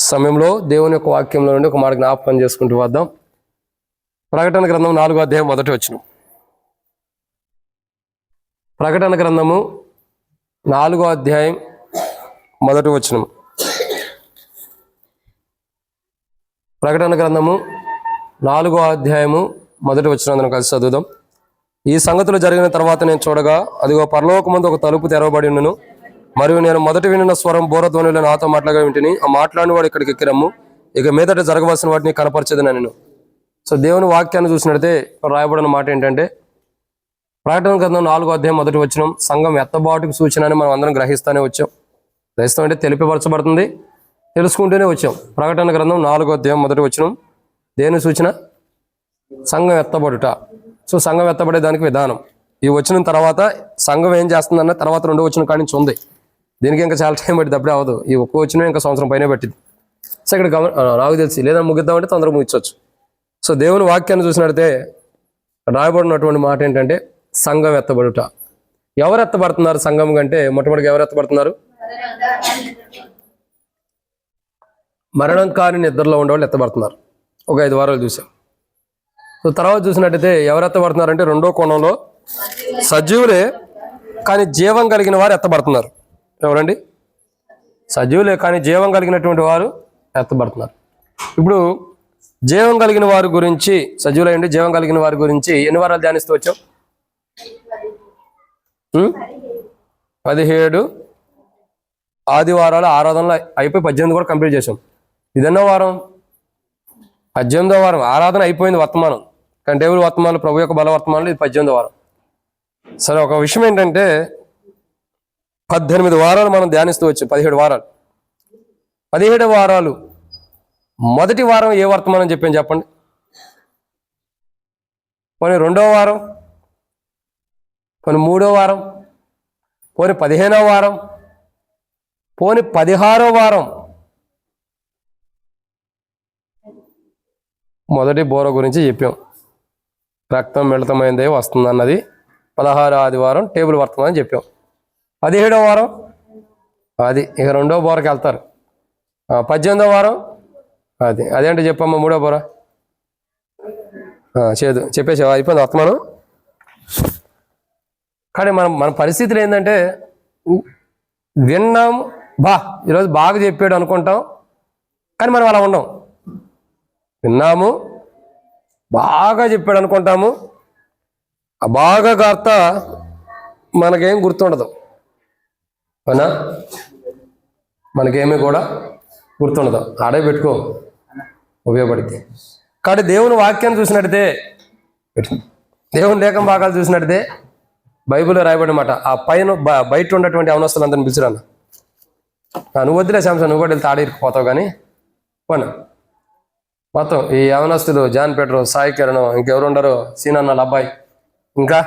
సమయంలో దేవుని యొక్క వాక్యంలో నుండి ఒక మాట జ్ఞాపకం చేసుకుంటూ వద్దాం. ప్రకటన గ్రంథం 4వ అధ్యాయం 1వ వచనం. ప్రకటన గ్రంథము 4వ అధ్యాయం 1వ వచనం. ప్రకటన గ్రంథము 4వ అధ్యాయము 1వ వచనం అందరం కలిసి చదువుదాం. ఈ సంగతులు జరిగిన తర్వాత నేను చూడగా, అదిగో పరలోకమందు ఒక తలుపు తెరవబడి ఉన్నను. మరియు నేను మొదట వినిన స్వరం బోరధ్వనిలో నాతో మాట్లాగా వింటిని. ఆ మాట్లాడిన వాడు ఇక్కడికి ఎక్కిరమ్ము, ఇక మీదట జరగవలసిన వాటిని కనపరచదని నేను. సో దేవుని వాక్యాన్ని చూసినట్లయితే రాయబడిన మాట ఏంటంటే, ప్రకటన గ్రంథం 4వ అధ్యాయం 1వ వచనం సంఘం ఎత్తబాటుకు సూచన అని మనం అందరం గ్రహిస్తూనే వచ్చాం. గ్రహిస్తామంటే తెలిపిపరచబడుతుంది, తెలుసుకుంటూనే వచ్చాం. ప్రకటన గ్రంథం 4వ అధ్యాయం 1వ వచనం దేని సూచన? సంఘం ఎత్తబడుట. సో సంఘం ఎత్తబడే దానికి విధానం ఈ వచ్చిన తర్వాత సంఘం ఏం చేస్తుందన్న తర్వాత 2వ వచనం కాడి నుంచి ఉంది. దీనికి ఇంకా చాలా టైం పట్టింది, అప్పుడే అవ్వదు. ఈ ఒక్క వచ్చిన ఇంకా సంవత్సరం పైన పట్టింది. సో ఇక్కడ నాకు తెలిసి లేదా ముగిద్దామంటే తొందరగా ముగించవచ్చు. సో దేవుని వాక్యాన్ని చూసినట్లయితే రాయబడినటువంటి మాట ఏంటంటే సంఘం ఎత్తబడుట. ఎవరు ఎత్తబడుతున్నారు సంఘం కంటే? మొట్టమొదటిగా ఎవరు ఎత్తబడుతున్నారు? మరణం కాని నిద్రలో ఉండేవాళ్ళు ఎత్తబడుతున్నారు. ఒక 5 వారాలు చూసాం. సో తర్వాత చూసినట్టయితే ఎవరు ఎత్తబడుతున్నారంటే 2వ కోణంలో సజీవులే కానీ జీవం కలిగిన వారు ఎత్తబడుతున్నారు. ఎవరండి? సజీవులే కానీ జీవం కలిగినటువంటి వారు ఎత్తబడుతున్నారు. ఇప్పుడు జీవం కలిగిన వారి గురించి, సజీవులైండి జీవం కలిగిన వారి గురించి ఎన్ని వారాలు ధ్యానిస్తూ వచ్చాం? 17 ఆదివారాలు ఆరాధనలు అయిపోయి 18 కూడా కంప్లీట్ చేసాం. ఇదన్నో వారం? 18వ వారం. ఆరాధన అయిపోయింది వర్తమానం, కానీ దేవుని వర్తమానం, ప్రభు యొక్క బల వర్తమానంలో ఇది 18వ వారం. సరే, ఒక విషయం ఏంటంటే 18 వారాలు మనం ధ్యానిస్తూ వచ్చాం. 17 వారాలు. 17 వారాలు మొదటి వారం ఏ వర్తమానం చెప్పాను చెప్పండి? పోనీ 2వ వారం, పోనీ 3వ వారం, పోనీ 15వ వారం, పోనీ 16వ వారం. మొదటి బోర గురించి చెప్పాం. రక్తం మిళితమైందే వస్తుందన్నది 16వ ఆదివారం టేబుల్ వర్తమానం చెప్పాం. 17వ వారం అది ఇక 2వ బోరకి వెళ్తారు. 18వ వారం అదేంటి చెప్పమ్మా? 3వ బోర చెప్పేసావా? అయిపోయింది వర్తమానం. కానీ మన పరిస్థితులు ఏంటంటే విన్నాం, ఈరోజు బాగా చెప్పాడు అనుకుంటాం, కానీ మనం అలా ఉండం. విన్నాము, బాగా చెప్పాడు అనుకుంటాము, ఆ బాగా కాస్త మనకేం గుర్తుండదు. అవునా? మనకేమీ కూడా గుర్తుండదు. ఆడే పెట్టుకో, ఉపయోగపడితే. కాబట్టి దేవుని వాక్యాన్ని చూసినట్టయితే, దేవుని లేఖన భాగాలు చూసినట్టయితే బైబిల్లో రాయబడి మాట, ఆ పైన బయట ఉన్నటువంటి అవనస్తులందరిని పిలిచిరాను. నువ్వు వద్దులే శాంసన్, నువ్వు కూడా వెళ్తే ఆడిపోతావు. కానీ పోను మొత్తం ఈ యవనస్తులు జాన్ పీటర్, సాయి కిరణ్, ఇంకెవరు ఉండరు, సీనన్నల అబ్బాయి, ఇంకా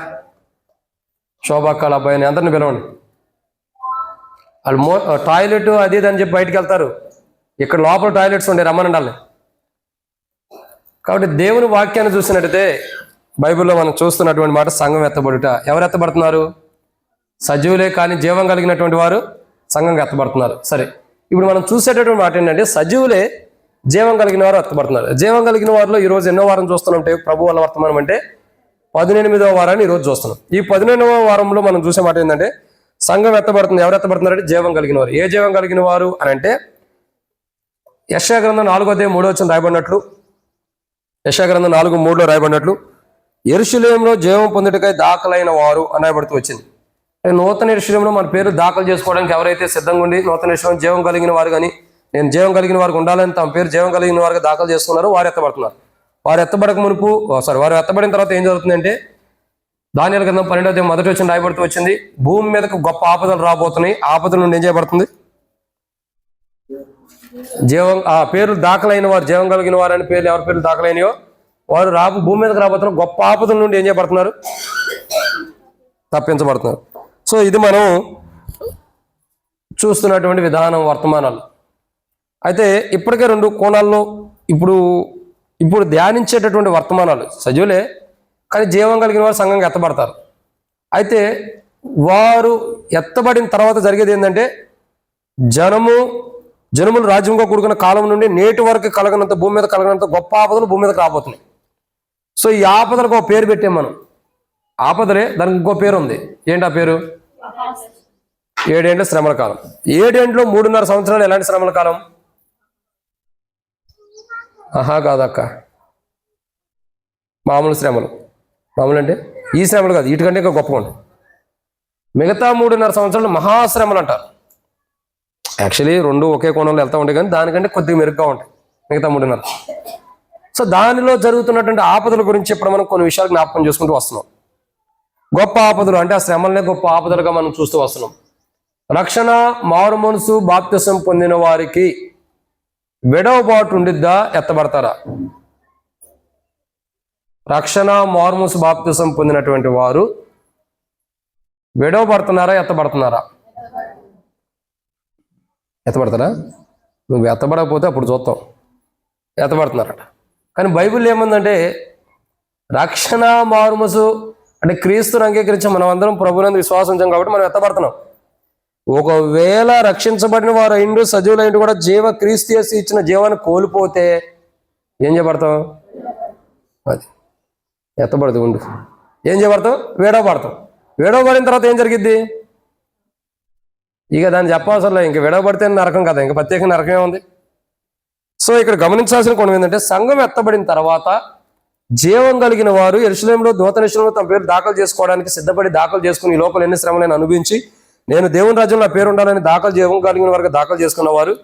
శోభాక్కల అబ్బాయిని అందరిని పిలవండి. వాళ్ళు టాయిలెట్ అది అని చెప్పి బయటికి వెళ్తారు. ఇక్కడ లోపల టాయిలెట్స్ ఉండే, రమ్మనండాలి. కాబట్టి దేవుని వాక్యాన్ని చూసినట్టయితే బైబిల్లో మనం చూస్తున్నటువంటి మాట సంఘం ఎత్తబడుట. ఎవరు ఎత్తబడుతున్నారు? సజీవులే కానీ జీవం కలిగినటువంటి వారు సంఘంగా ఎత్తబడుతున్నారు. సరే, ఇప్పుడు మనం చూసేటటువంటి మాట ఏంటంటే సజీవులే జీవం కలిగిన వారు ఎత్తబడుతున్నారు. జీవం కలిగిన వారిలో ఈరోజు ఎన్నో వారం చూస్తున్నాం? ప్రభు వల్ల వర్తమానం అంటే 18వ వారాన్ని ఈరోజు చూస్తున్నాం. ఈ 18వ వారంలో మనం చూసే మాట ఏంటంటే సంఘం ఎత్తబడుతుంది. ఎవరు ఎత్తబడుతున్నారంటే జీవం కలిగిన వారు. ఏ జీవం కలిగిన వారు అని అంటే యెషయా గ్రంథం 4వ అధ్యాయం 3వ వచనం రాయబడినట్లు, యెషయా గ్రంథం 4:3లో రాయబడినట్లు యెరూషలేములో జీవం పొందుటకై దాఖలైన వారు అని రాయబడుతూ వచ్చింది. నూతన యెరూషలేములో మన పేరు దాఖలు చేసుకోవడానికి ఎవరైతే సిద్ధంగా ఉండి నూతన యెరూషలేము జీవం కలిగిన వారు కానీ నేను జీవం కలిగిన వారికి ఉండాలని తమ పేరు జీవం కలిగిన వారికి దాఖలు చేసుకున్నారు, వారు ఎత్తబడుతున్నారు. వారు ఎత్తబడక మునుపు వారు ఎత్తబడిన తర్వాత ఏం జరుగుతుందంటే దానియేలు గ్రంథం 12వ అధ్యాయం 1వ వచనం రాయబడుతూ వచ్చింది, భూమి మీదకు గొప్ప ఆపదలు రాబోతున్నాయి. ఆపదల నుండి ఏం చేయబడుతుంది? జీవం, ఆ పేరు దాఖలైన వారు, జీవం కలిగిన వారు అని పేర్లు ఎవరి పేర్లు దాఖలైనయో వారు భూమి మీదకి రాబోతున్నారు. గొప్ప ఆపదల నుండి ఏం చేయబడుతున్నారు? తప్పించబడుతున్నారు. సో ఇది మనం చూస్తున్నటువంటి విధానం వర్తమానాలు. అయితే ఇప్పటికే 2 కోణాల్లో ఇప్పుడు ధ్యానించేటటువంటి వర్తమానాలు సజీవులే కానీ జీవం కలిగిన వారు సంఘంగా ఎత్తబడతారు. అయితే వారు ఎత్తబడిన తర్వాత జరిగేది ఏంటంటే జనము జనములు రాజ్యంగా కూడుకున్న కాలం నుండి నేటి వరకు కలగనంత భూమి మీద కలగనంత గొప్ప ఆపదలు భూమి మీదకి రాబోతున్నాయి. సో ఈ ఆపదలకు ఒక పేరు పెట్టాం మనం. ఆపదలే, దానికి ఇంకో పేరు ఉంది. ఏంటి ఆ పేరు? 7 ఏండ్ల శ్రమల కాలం. 7 ఏండ్లు 3.5 సంవత్సరాలు ఎలాంటి శ్రమల కాలం? కాదక్క, మామూలు శ్రమలు. మామూలు అంటే ఈ శ్రమలు కాదు, వీటికంటే ఇంకా గొప్పగా ఉంటాయి. మిగతా 3.5 సంవత్సరాలు మహాశ్రమలు అంటారు. యాక్చువల్లీ 2 ఒకే కోణంలో వెళ్తూ ఉంటాయి, కానీ దానికంటే కొద్దిగా మెరుగ్గా ఉంటాయి మిగతా 3.5. సో దానిలో జరుగుతున్నటువంటి ఆపదల గురించి ఇప్పుడు మనం కొన్ని విషయాలు జ్ఞాపకం చేసుకుంటూ వస్తున్నాం. గొప్ప ఆపదలు అంటే ఆ శ్రమలనే గొప్ప ఆపదలుగా మనం చూస్తూ వస్తున్నాం. రక్షణ, మారు మనసు, బాప్తిసం పొందిన వారికి విడవబాటు ఉండిద్దా, ఎత్తబడతారా? రక్షణ, మారు మనసు, బాప్తిసం పొందినటువంటి వారు విడవబడుతున్నారా, ఎత్తబడుతున్నారా? ఎత్తబడతారా? నువ్వు ఎత్తబడకపోతే అప్పుడు చూస్తాం. ఎత్తబడుతున్నారట. కానీ బైబిల్ ఏముందంటే రక్షణ, మారుమసు అంటే క్రీస్తుని అంగీకరించి మనం అందరం ప్రభువునందు విశ్వాసం ఉంచాం కాబట్టి మనం ఎత్తబడుతున్నాం. ఒకవేళ రక్షించబడిన వారు అయిండు, సజీవులైండు కూడా జీవ క్రీస్తు యేసు ఇచ్చిన జీవాన్ని కోల్పోతే ఏం చేయబడతాం? అది ఎత్తబడదు ఉండు. ఏం చేయబడతాం? విడవబడతాం. విడవబడిన తర్వాత ఏం జరిగిద్ది? ఇక దాన్ని చెప్పవసరం. ఇంక విడవబడితే నరకం కదా, ఇంకా ప్రత్యేకంగా నరకమే ఉంది. సో ఇక్కడ గమనించాల్సిన కోణం ఏంటంటే సంఘం ఎత్తబడిన తర్వాత జీవం కలిగిన వారు యెరూషలేములో నూతన యెరూషలేములో తమ పేరు దాఖలు చేసుకోవడానికి సిద్ధపడి దాఖలు చేసుకుని ఈ లోపల ఎన్ని శ్రమలను అనుభవించి నేను దేవుని రాజ్యంలో నా పేరు ఉండాలని జీవం కలిగిన వారికి దాఖలు చేసుకున్న వారు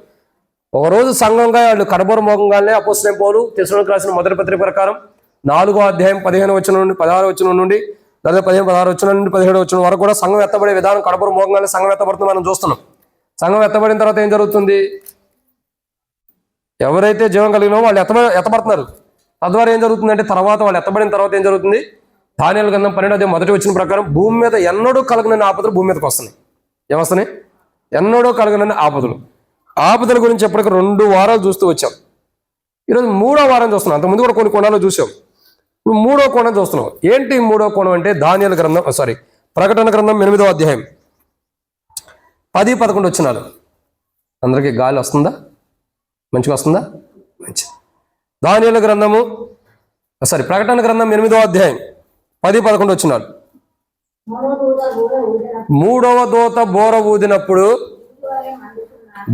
ఒకరోజు సంఘంగా వాళ్ళు కడబోర మోగంగానే అపోస్తలుడైన పౌలు తెస్సలోనికీయులకు రాసిన మొదటి పత్రిక ప్రకారం 4వ అధ్యాయం 15వ వచనం నుండి 16వ వచనం నుండి లేదా 16 వచనం నుండి 17వ వచనం వరకు కూడా సంఘం ఎత్తబడే విధానం కడబోర మోగంగానే సంఘం ఎత్తబడుతుంది మనం చూస్తున్నాం. సంఘం ఎత్తబడిన తర్వాత ఏం జరుగుతుంది? ఎవరైతే జీవం కలిగినో వాళ్ళు ఎత్తబడుతున్నారు. తద్వారా ఏం జరుగుతుందంటే తర్వాత వాళ్ళు ఎత్తబడిన తర్వాత ఏం జరుగుతుంది? దానియేలు గ్రంథం 12వ మొదటి వచనం ప్రకారం భూమి మీద ఎన్నడూ కలగనన్ని ఆపదలు భూమి మీదకి వస్తున్నాయి. ఏమొస్తున్నాయి? ఎన్నడూ కలగనన్ని ఆపదలు. ఆపదల గురించి ఎప్పటికీ 2 వారాలు చూస్తూ వచ్చాం. ఈరోజు 3వ వారం చూస్తున్నాం. అంతకుముందు కూడా కొన్ని కోణాలు చూసాం. ఇప్పుడు 3వ కోణం చూస్తున్నాం. ఏంటి 3వ కోణం అంటే దానియేలు గ్రంథం ప్రకటన గ్రంథం 8వ అధ్యాయం 10-11 వచనాలు. అందరికీ గాలి వస్తుందా? మంచిగా వస్తుందా? మంచి. దానియేలు గ్రంథము ప్రకటన గ్రంథం 8వ అధ్యాయం 10-11 వచనాలు. 3వ దూత బోర ఊదినప్పుడు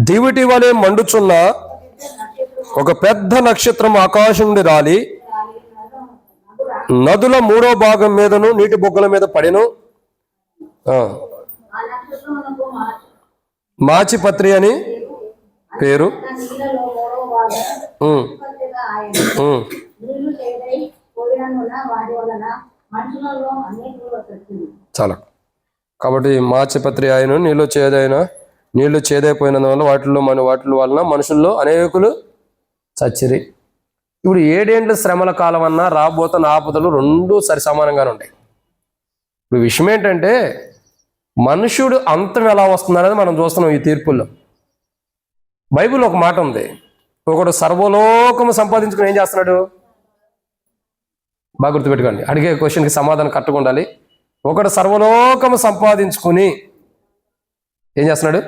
దివిటి వలె మండుచున్న ఒక పెద్ద నక్షత్రం ఆకాశం నుండి రాలి నదుల 3వ భాగం మీదను నీటి బొగ్గల మీద పడెను. మాచిపత్రి అని పేరు. చాలా కాబట్టి మాచిపత్రి ఆయన నీళ్లు చేదైపోయినందువల్ల వాటి వలన మనుషుల్లో అనేకులు చచ్చిరి. ఇప్పుడు 7 ఏండ్ల శ్రమల కాలం అన్నా రాబోతున్న ఆపదలు 2 సరి సమానంగానే ఉంటాయి. ఇప్పుడు విషయం ఏంటంటే మనుషుడు అంతం ఎలా వస్తుందనేది మనం చూస్తున్నాం ఈ తీర్పుల్లో. బైబిల్ ఒక మాట ఉంది, ఒకడు సర్వలోకము సంపాదించుకుని ఏం చేస్తున్నాడు? బాగా గుర్తుపెట్టుకోండి, అడిగే క్వశ్చన్కి సమాధానం కరెక్ట్గా ఉండాలి. ఒకడు సర్వలోకము సంపాదించుకుని ఏం చేస్తున్నాడు?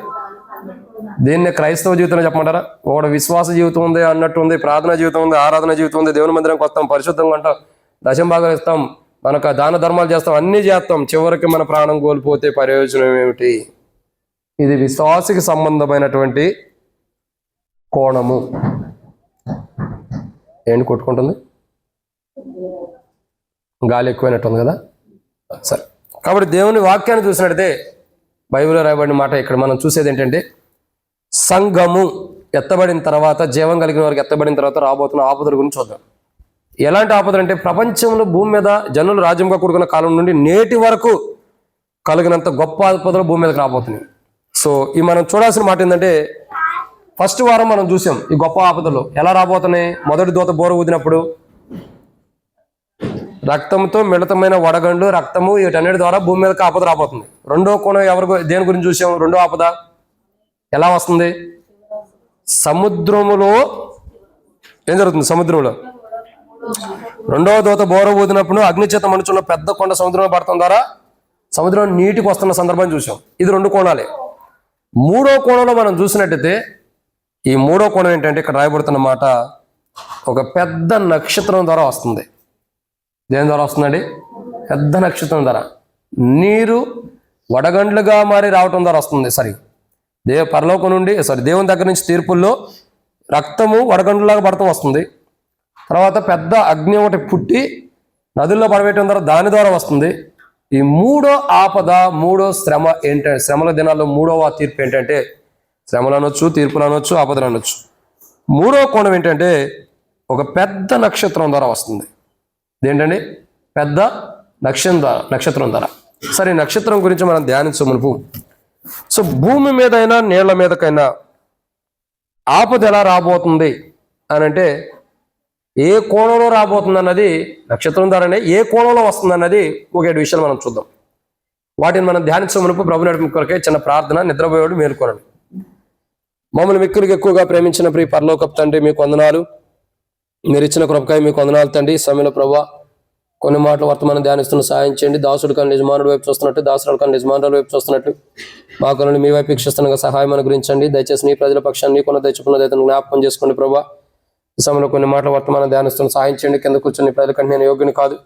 దీన్ని క్రైస్తవ జీవితంలో చెప్పమంటారా? ఒకడు విశ్వాస జీవితం ఉంది అన్నట్టు ఉంది, ప్రార్థన జీవితం ఉంది, ఆరాధన జీవితం ఉంది, దేవుని మందిరానికి వస్తాం, పరిశుద్ధంగా ఉంటాం, దశంభాగాలు ఇస్తాం, మనకు దాన ధర్మాలు చేస్తాం, అన్నీ చేస్తాం, చివరికి మన ప్రాణం కోల్పోతే ప్రయోజనం ఏమిటి? ఇది విశ్వాసకి సంబంధమైనటువంటి కోణము. ఏంటి కొట్టుకుంటుంది? గాలి ఎక్కువైనట్టుంది కదా. సరే, కాబట్టి దేవుని వాక్యాన్ని చూసినట్టయితే బైబిల్లో రాయబడిన మాట ఇక్కడ మనం చూసేది ఏంటంటే సంఘము ఎత్తబడిన తర్వాత, జీవం కలిగిన వారికి ఎత్తబడిన తర్వాత రాబోతున్న ఆపదల గురించి చూద్దాం. ఎలాంటి ఆపదలు అంటే ప్రపంచంలో భూమి మీద జనులు రాజ్యంగా కూడుకున్న కాలం నుండి నేటి వరకు కలిగినంత గొప్ప ఆపదలు భూమి మీదకి రాబోతున్నాయి. సో ఈ మనం చూడాల్సిన మాట ఏంటంటే ఫస్ట్ వారం మనం చూసాం ఈ గొప్ప ఆపదలు ఎలా రాబోతున్నాయి. మొదటి దూత బోర ఊదినప్పుడు రక్తంతో మిళితమైన వడగండ్లు, రక్తము, వీటన్నిటి ద్వారా భూమి మీదకి ఆపద రాబోతుంది. 2వ కోణం దేని గురించి చూసాం? 2వ ఆపద ఎలా వస్తుంది? సముద్రములో ఏం జరుగుతుంది? సముద్రంలో 2వ దూత బోర ఊదినప్పుడు అగ్నిచేత మండుచున్న పెద్ద కొండ సముద్రంలో పడటం ద్వారా సముద్రం నీటికి వస్తున్న సందర్భాన్ని చూసాం. ఇది 2 కోణాలే. 3వ కోణంలో మనం చూసినట్టయితే ఈ మూడో కోణం ఏంటంటే ఇక్కడ రాయబడుతున్న మాట ఒక పెద్ద నక్షత్రం ద్వారా వస్తుంది. దేని ద్వారా వస్తుందండి? పెద్ద నక్షత్రం ద్వారా. నీరు వడగండ్లుగా మారి రావటం ద్వారా వస్తుంది. పరలోకం నుండి దేవుని దగ్గర నుంచి తీర్పుల్లో రక్తము వడగండ్లులాగా పడటం వస్తుంది. తర్వాత పెద్ద అగ్ని ఒకటి పుట్టి నదుల్లో పడవేయటం ద్వారా దాని ద్వారా వస్తుంది. ఈ మూడో ఆపద, మూడో శ్రమ ఏంటంటే, శ్రమల దినాల్లో మూడవ తీర్పు ఏంటంటే, శ్రమలు అనొచ్చు, తీర్పులు అనొచ్చు, ఆపదలు అనొచ్చు. మూడో కోణం ఏంటంటే ఒక పెద్ద నక్షత్రం ద్వారా వస్తుంది. ఏంటండి? పెద్ద నక్షత్రం ద్వారా. సరే, నక్షత్రం గురించి మనం ధ్యానించమునుపు భూమి మీదైనా నీళ్ల మీదకైనా ఆపద ఎలా రాబోతుంది అని అంటే, ఏ కోణంలో రాబోతుంది అన్నది నక్షత్రం ద్వారానే, ఏ కోణంలో వస్తుంది అన్నది ఒక 7 విషయాలు మనం చూద్దాం. వాటిని మనం ధ్యానించమునుపు ప్రభు నడిపి కొరకే చిన్న ప్రార్థన. నిద్రపోయేవాడు మేలుకోనండి. మమ్మల్ని మిక్కులకి ఎక్కువగా ప్రేమించిన ప్రియ పరలోకపు తండ్రి, మీకు వందనాలు. మీరు ఇచ్చిన కృపకాయ మీకు వందనాలు తండ్రి. సమయంలో ప్రభా కొన్ని మాటలు వర్తమానం ధ్యానిస్తున్న సాయం చేయండి. దాసుడు కానీ యజమానుడు వైపు చూస్తున్నట్టు, దాసుడు కానీ యజమానుల వైపు చూస్తున్నట్టు మా కొనని మీ వైపు వీక్షిస్తున్న సహాయం అనుగ్రహించండి. దయచేసి నీ ప్రజల పక్షాన్ని నీ కొన తెచ్చుకున్న దయతను జ్ఞాపకం చేసుకోండి ప్రభా. ఈ సమయంలో కొన్ని మాటలు వర్తమానం ధ్యానిస్తున్న సాయం చేయండి. కింద కూర్చొని ప్రజల కంటే నేను యోగ్యుని కాదు,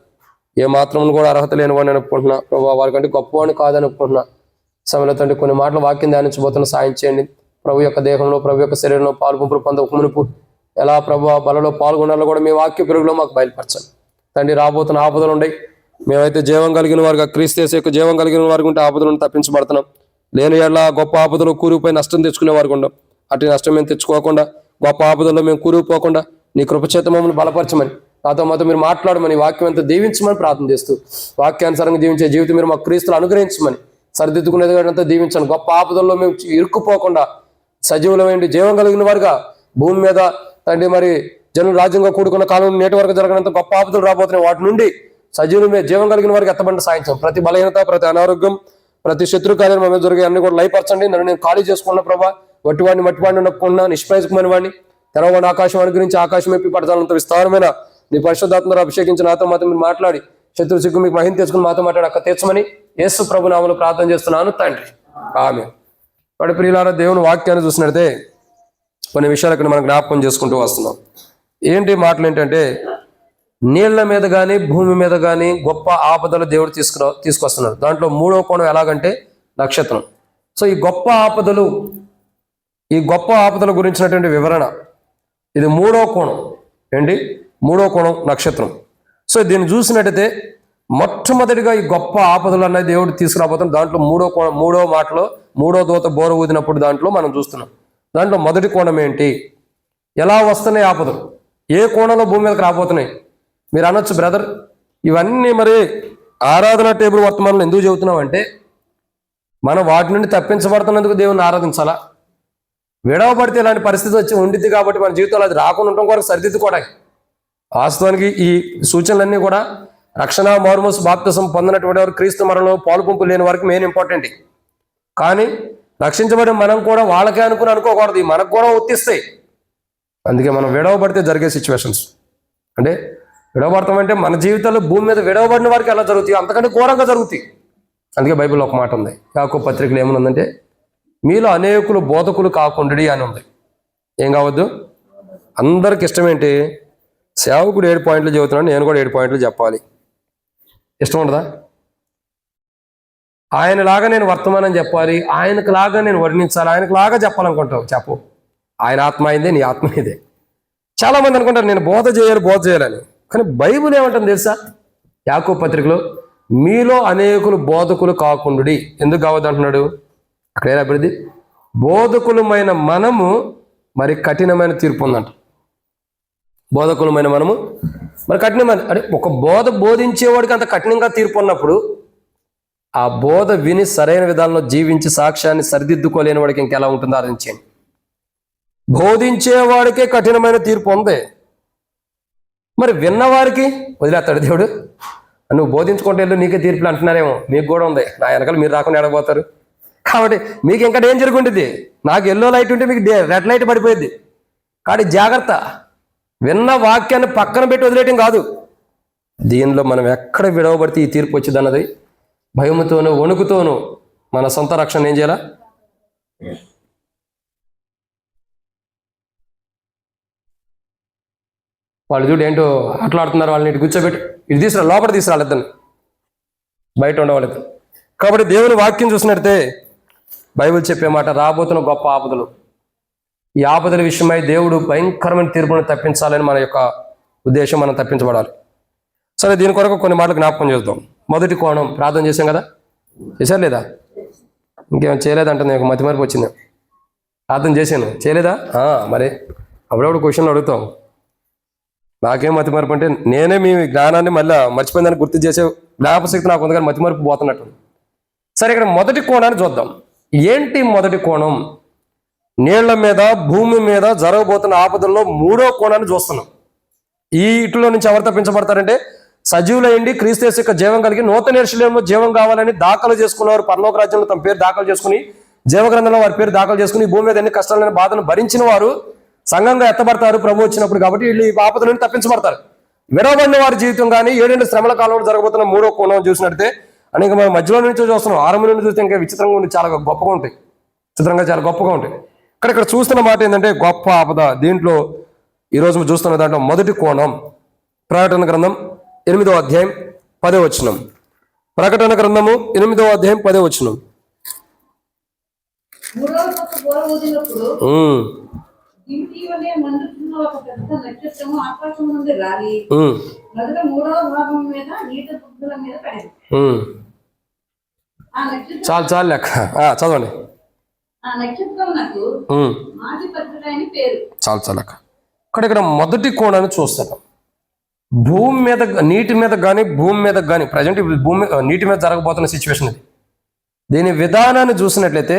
ఏ మాత్రం కూడా అర్హత లేనివాడిని అనుకుంటున్నా ప్రభా. వారికంటే గొప్పవాడిని కాదని అనుకుంటున్నా. సమయంలో తండ్రి కొన్ని మాటలు వాక్యం ధ్యానించబోతున్న సాయం చేయండి. ప్రభు యొక్క దేహంలో, ప్రభు యొక్క శరీరంలో పాల్పంపులు పొందకమునుపు ఎలా ప్రభు బలలో పాల్గొనాలో కూడా మీ వాక్య పెరుగులో మాకు బయలుపరచాలి తండ్రి. రాబోతున్న ఆపదలు ఉన్నాయి. మేమైతే జీవం కలిగిన వారుగా, క్రీస్తు యేసు యొక్క జీవం కలిగిన వారికి ఉంటే ఆపదలను తప్పించబడుతున్నాం. లేని ఎట్లా గొప్ప ఆపదలు కూరుకుపోయి నష్టం తెచ్చుకునే వారికి ఉండం. అటు నష్టం మేము తెచ్చుకోకుండా, గొప్ప ఆపదల్లో మేము కూరుకుపోకుండా నీ కృపచేత మమ్మల్ని బలపరచమని, మాతో మీరు మాట్లాడమని, వాక్యం అంతా దీవించమని ప్రార్థన చేస్తూ, వాక్యానుసారంగా జీవించే జీవితం మీరు మా క్రీస్తులు అనుగ్రహించమని, సరిదిద్దుకునేది అంతా దీవించండి. గొప్ప ఆపదల్లో మేము ఇరుక్కుపోకుండా సజీవులమైంది జీవం కలిగిన వారుగా భూమి మీద తండ్రి మరి జనులు రాజ్యంగా కూడుకున్న కాలం నేటి వరకు జరగనంత గొప్ప ఆపదలు రాబోతున్నాయి. వాటి నుండి సజీవుల మీద జీవం కలిగిన వారికి ఎత్తబండి సాయించాం. ప్రతి బలహీనత, ప్రతి అనారోగ్యం, ప్రతి శత్రు కార్యం మా మీద జరిగే అన్ని కూడా లయపరచండి. నన్ను నేను ఖాళీ చేసుకున్న ప్రభా. వట్టివాడిని మట్టివాడిని నొప్పుకున్నా, నిష్ప్రయోజకమైన వాడిని తెరవని ఆకాశం అనుగ్రహించి ఆకాశం ఎప్పి పడతానంత విస్తారమైన నీ పరిశుద్ధాత్మను అభిషేకించి నాతో మీరు మాట్లాడి శత్రు సిగ్గు మీకు మహిమ తెచ్చుకుని మాతో మాట్లాడి అక్క తెచ్చమని యేసు ప్రభు నామములో ప్రార్థన చేస్తున్నాను తండ్రి, ఆమేన్. వాడి ప్రియులారా, దేవుని వాక్యాన్ని చూసినట్టే కొన్ని విషయాలు ఇక్కడ మనం జ్ఞాపకం చేసుకుంటూ వస్తున్నాం. ఏంటి మాటలు ఏంటంటే, నీళ్ల మీద కానీ భూమి మీద కానీ గొప్ప ఆపదలు దేవుడు తీసుకొస్తున్నారు. దాంట్లో మూడో కోణం ఎలాగంటే నక్షత్రం. ఈ గొప్ప ఆపదల గురించినటువంటి వివరణ ఇది మూడో కోణం. ఏంటి? మూడో కోణం నక్షత్రం. దీన్ని చూసినట్టయితే మొట్టమొదటిగా ఈ గొప్ప ఆపదలు అన్నది దేవుడు తీసుకురాబోతున్నాం. దాంట్లో మూడో మాటలో మూడో దూత బోర ఊదినప్పుడు దాంట్లో మనం చూస్తున్నాం. దాంట్లో మొదటి కోణం ఏంటి? ఎలా వస్తున్నాయి ఆపదలు, ఏ కోణంలో భూమి మీదకి రాబోతున్నాయి? మీరు అనొచ్చు, బ్రదర్ ఇవన్నీ మరి ఆరాధన టేబుల్ వర్తమానంలో ఎందుకు చెబుతున్నామంటే, మనం వాటి నుండి తప్పించబడుతున్నందుకు దేవుని ఆరాధించాలా? విడవబడితే ఇలాంటి పరిస్థితి వచ్చి ఉండిద్ది కాబట్టి మన జీవితంలో అది రాకుండా ఉండటం కొరకు సరిదిద్దుకోవడానికి. వాస్తవానికి ఈ సూచనలన్నీ కూడా రక్షణ, మారుమోసు, బాప్తిసం పొందినటువంటి వారు, క్రీస్తు మరణంలో పాలుపంపు లేని వారికి మెయిన్ ఇంపార్టెంట్. కానీ రక్షించబడి మనం కూడా వాళ్ళకే అనుకోకూడదు, మనకు కూడా వర్తిస్తాయి. అందుకే మనం విడవబడితే జరిగే సిచ్యువేషన్స్ అంటే, విడవబడతామంటే మన జీవితంలో భూమి మీద విడవబడిన వారికి ఎలా జరుగుతాయి, అంతకంటే ఘోరంగా జరుగుతాయి. అందుకే బైబిల్లో ఒక మాట ఉంది, యాకోబు పత్రికలో ఏమనుందంటే, మీలో అనేకులు బోధకులు కాకుండాడి అని ఉంది. ఏం కావద్దు? అందరికి ఇష్టం ఏంటి? సేవకుడు 7 పాయింట్లు చెబుతున్నాడు, నేను కూడా 7 పాయింట్లు చెప్పాలి. ఇష్టం ఉండదా? ఆయనలాగా నేను వర్తమానం చెప్పాలి, ఆయనకులాగా నేను వర్ణించాలి, ఆయనకులాగా చెప్పాలనుకుంటావు. చెప్పు. ఆయన ఆత్మ అయిందే, నీ ఆత్మ ఇదే. చాలా మంది అనుకుంటారు నేను బోధ చేయాలని. కానీ బైబిల్ ఏమంటుంది తెలుసా? యాకోబు పత్రికలో మీలో అనేకులు బోధకులు కాకుండాడి. ఎందుకు కావద్దు అంటున్నాడు? అక్కడ ఏం అభివృద్ధి? బోధకులమైన మనము మరి కఠినమైన తీర్పు ఉందంట. బోధకులమైన మనము మరి కఠినమైన, అంటే ఒక బోధించేవాడికి అంత కఠినంగా తీర్పు ఉన్నప్పుడు, ఆ బోధ విని సరైన విధానంలో జీవించి సాక్ష్యాన్ని సరిదిద్దుకోలేని వాడికి ఇంకెలా ఉంటుందో ఆలోచించండి. బోధించేవాడికే కఠినమైన తీర్పు ఉంది, మరి విన్నవారికి వదిలేస్తాడు దేవుడు? నువ్వు బోధించుకుంటే వెళ్ళు, నీకే తీర్పులు అంటున్నారేమో. మీకు కూడా ఉంది, నా వెనకాల మీరు రాకుండా ఎడబోతారు. కాబట్టి మీకు ఇంకా డేంజర్ ఉంటుంది. నాకు ఎల్లో లైట్ ఉంటే మీకు రెడ్ లైట్ పడిపోయింది. కాబట్టి జాగ్రత్త. విన్న వాక్యాన్ని పక్కన పెట్టి వదిలేయటం కాదు. దీనిలో మనం ఎక్కడ విడవబడితే ఈ తీర్పు వచ్చింది అన్నది భయముతోనూ వణుకుతోనూ మన సొంత రక్షణ ఏం చేయాలా? వాళ్ళు చూడు ఏంటో ఆటలాడుతున్నారు, వాళ్ళని ఇటు కూర్చోబెట్టి ఇటు తీసుకురా, లోపల తీసుకురా ఇద్దరిని, బయట ఉండవాళ్ళిద్దరు. కాబట్టి దేవుని వాక్యం చూసినట్టే బైబిల్ చెప్పే మాట, రాబోతున్న గొప్ప ఆపదలు, ఈ ఆపదల విషయమై దేవుడు భయంకరమైన తీర్పును తప్పించాలని మన యొక్క ఉద్దేశం, మనం తప్పించబడాలి. సరే, దీని కొరకు కొన్ని మాటలు జ్ఞాపకం చేద్దాం. మొదటి కోణం, ప్రార్థన చేశాం కదా, చేశారు లేదా? ఇంకేమైనా చేయలేదంటే నాకు మతిమరుపు వచ్చింది. ప్రార్థన చేశాను, చేయలేదా? మరి అప్పుడప్పుడు క్వశ్చన్లు అడుగుతాం. నాకేం మతిమరుపు అంటే నేనే మీ జ్ఞానాన్ని మళ్ళీ మర్చిపోయిందని గుర్తు చేసే జ్ఞాపశక్తి నాకు ఉంది, కానీ మతిమరుపు పోతున్నట్టు. సరే, ఇక్కడ మొదటి కోణాన్ని చూద్దాం. ఏంటి మొదటి కోణం? నీళ్ల మీద, భూమి మీద జరగబోతున్న ఆపదల్లో మూడో కోణాన్ని చూస్తున్నాం. ఈ ఇటులో నుంచి ఎవరు తప్పించబడతారంటే, సజీవులైండి క్రీస్తు యేసు యొక్క జీవం కలిగి నూతన యెరూషలేములో జీవం కావాలని దాఖలు చేసుకున్నవారు, పరలోక రాజ్యంలో తమ పేరు దాఖలు చేసుకుని, జీవగ్రంథంలో వారి పేరు దాఖలు చేసుకుని, భూమి మీద ఎన్ని కష్టాలైన బాధను భరించిన వారు సంఘంగా ఎత్తబడతారు ప్రభు వచ్చినప్పుడు. కాబట్టి వీళ్ళు ఈ ఆపద నుండి తప్పించబడతారు. విడవబడిన వారి జీవితం కానీ 7 శ్రమల కాలంలో జరగబోతున్న మూడో కోణం చూసినట్టే అనేక మనం మధ్యలో నుంచి చూస్తున్నాం. ఆరంభం నుండి చూస్తే ఇంకా విచిత్రంగా ఉండి చాలా గొప్పగా ఉంటాయి, చాలా గొప్పగా ఉంటాయి. ఇక్కడ చూస్తున్న మాట ఏంటంటే గొప్ప ఆపద. దీంట్లో ఈరోజు మనం చూస్తున్న దాంట్లో మొదటి కోణం ప్రకటన గ్రంథం 8వ అధ్యాయం 10వ వచనం. ప్రకటన గ్రంథము 8వ అధ్యాయం 10వ వచనం. చాలు లెక్క చదవండి. చాలు లెక్క. ఇక్కడ మొదటి కోణాన్ని చూస్తాను. భూమి మీద, నీటి మీద కానీ భూమి మీద కానీ, ప్రజెంట్ నీటి మీద జరగబోతున్న సిచ్యువేషన్ ఇది. దీని విధానాన్ని చూసినట్లయితే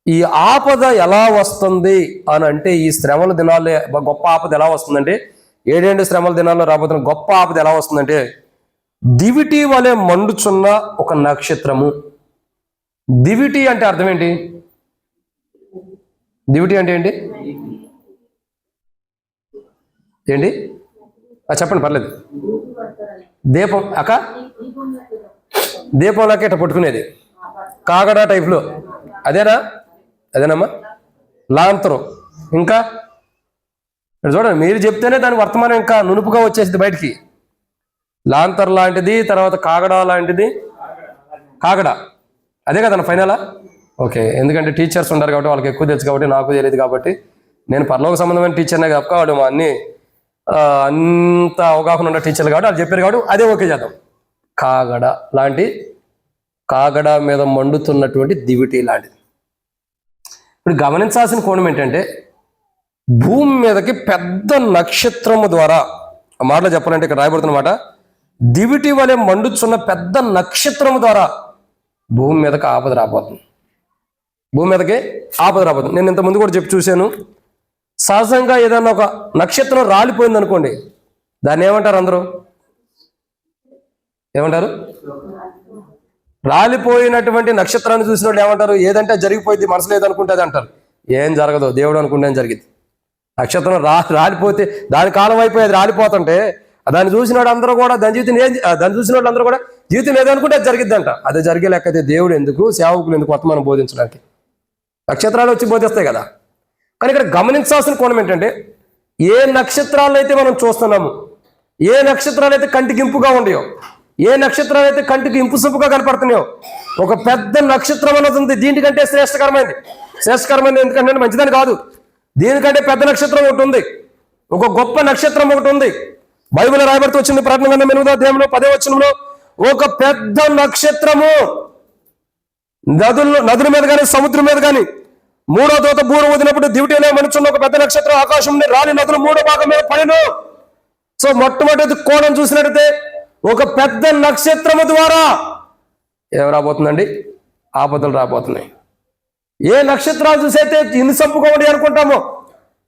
ఈ ఆపద ఎలా వస్తుంది అని అంటే, ఈ శ్రమల దినాల్లో గొప్ప ఆపద ఎలా వస్తుందంటే, 7 శ్రమల దినాల్లో రాబోతున్న గొప్ప ఆపద ఎలా వస్తుందంటే, దివిటి వలె మండుచున్న ఒక నక్షత్రము. దివిటి అంటే అర్థం ఏంటి? దివిటి అంటే ఏంటి? ఏంటి చెప్పండి, పర్లేదు. దీపం దీపంలోకి ఇట్లా పట్టుకునేది, కాగడా టైప్లో, అదేనమ్మా లాంతరం. ఇంకా చూడండి, మీరు చెప్తేనే దాని వర్తమానం ఇంకా నునుపుగా వచ్చేసింది బయటికి. లాంతర్ లాంటిది, తర్వాత కాగడా లాంటిది. కాగడా అదే కదన్న ఫైనలా? ఓకే, ఎందుకంటే టీచర్స్ ఉంటారు కాబట్టి వాళ్ళకి ఎక్కువ తెలుసు, కాబట్టి నాకు తెలియదు. కాబట్టి నేను పరలోక సంబంధమైన టీచర్నే కాబట్టి వాడు మా అన్ని అంత అవగాహన ఉన్న టీచర్లు కాబట్టి వాళ్ళు చెప్పారు కాబట్టి అదే ఓకే చేద్దాం. కాగడ లాంటి, కాగడ మీద మండుతున్నటువంటి దివిటి లాంటిది. ఇప్పుడు గమనించాల్సిన కోణం ఏంటంటే, భూమి మీదకి పెద్ద నక్షత్రము ద్వారా, ఆ మాటలో చెప్పాలంటే ఇక్కడ రాయబడుతున్నమాట, దివిటి వలె మండుచున్న పెద్ద నక్షత్రము ద్వారా భూమి మీదకి ఆపద రాబోతుంది. భూమి మీదకి ఆపద రాబోతుంది. నేను ఇంతకుముందు కూడా చెప్పి చూశాను. సహజంగా ఏదన్నా ఒక నక్షత్రం రాలిపోయింది అనుకోండి, దాన్ని ఏమంటారు? అందరూ ఏమంటారు? రాలిపోయినటువంటి నక్షత్రాన్ని చూసిన వాళ్ళు ఏమంటారు? ఏదంటే జరిగిపోయింది, మనసు లేదనుకుంటే అది అంటారు. ఏం జరగదు, దేవుడు అనుకుంటే జరిగింది. నక్షత్రం రాలిపోతే దాని కాలం అయిపోయి అది రాలిపోతుంటే దాన్ని చూసిన వాడు అందరూ కూడా దాని చూసిన వాళ్ళు అందరూ కూడా జీవితం ఏదనుకుంటే అది జరిగిద్ది అంట. అది జరిగే లెక్క అయితే దేవుడు ఎందుకు, సేవకులు ఎందుకు కొత్త మనం బోధించడానికి? నక్షత్రాలు వచ్చి బోధిస్తాయి కదా. కానీ ఇక్కడ గమనించాల్సిన కోణం ఏంటంటే, ఏ నక్షత్రాలు అయితే మనం చూస్తున్నాము, ఏ నక్షత్రాలు అయితే కంటికి ఇంపుగా ఉండయో, ఏ నక్షత్రాలు అయితే కంటికి ఇంపు సొప్పుగా కనపడుతున్నాయో, ఒక పెద్ద నక్షత్రం అన్నది ఉంది. దీనికంటే శ్రేష్టకరమైనది ఎందుకంటే మంచిదని కాదు, దీనికంటే పెద్ద నక్షత్రం ఒకటి ఉంది, ఒక గొప్ప నక్షత్రం ఒకటి ఉంది. బైబిల్ రాయబడుతూ వచ్చింది ప్రకటన గ్రంథం 8వ అధ్యాయంలో 10వ వచనంలో, ఒక పెద్ద నక్షత్రము నదుల మీద కానీ సముద్రం మీద కానీ, మూడో దూత బూర ఊదినప్పుడు దివిటీలో మనుచున్న ఒక పెద్ద నక్షత్రం ఆకాశం రాలి నదులు 3వ భాగం మీద పడిను. సో మొట్టమొదటి కోణం చూసినట్టయితే ఒక పెద్ద నక్షత్రము ద్వారా ఏం రాబోతుందండి? ఆపదలు రాబోతున్నాయి. ఏ నక్షత్రాలు చూసైతే ఇన్ని సంపుగా ఉండి అనుకుంటామో,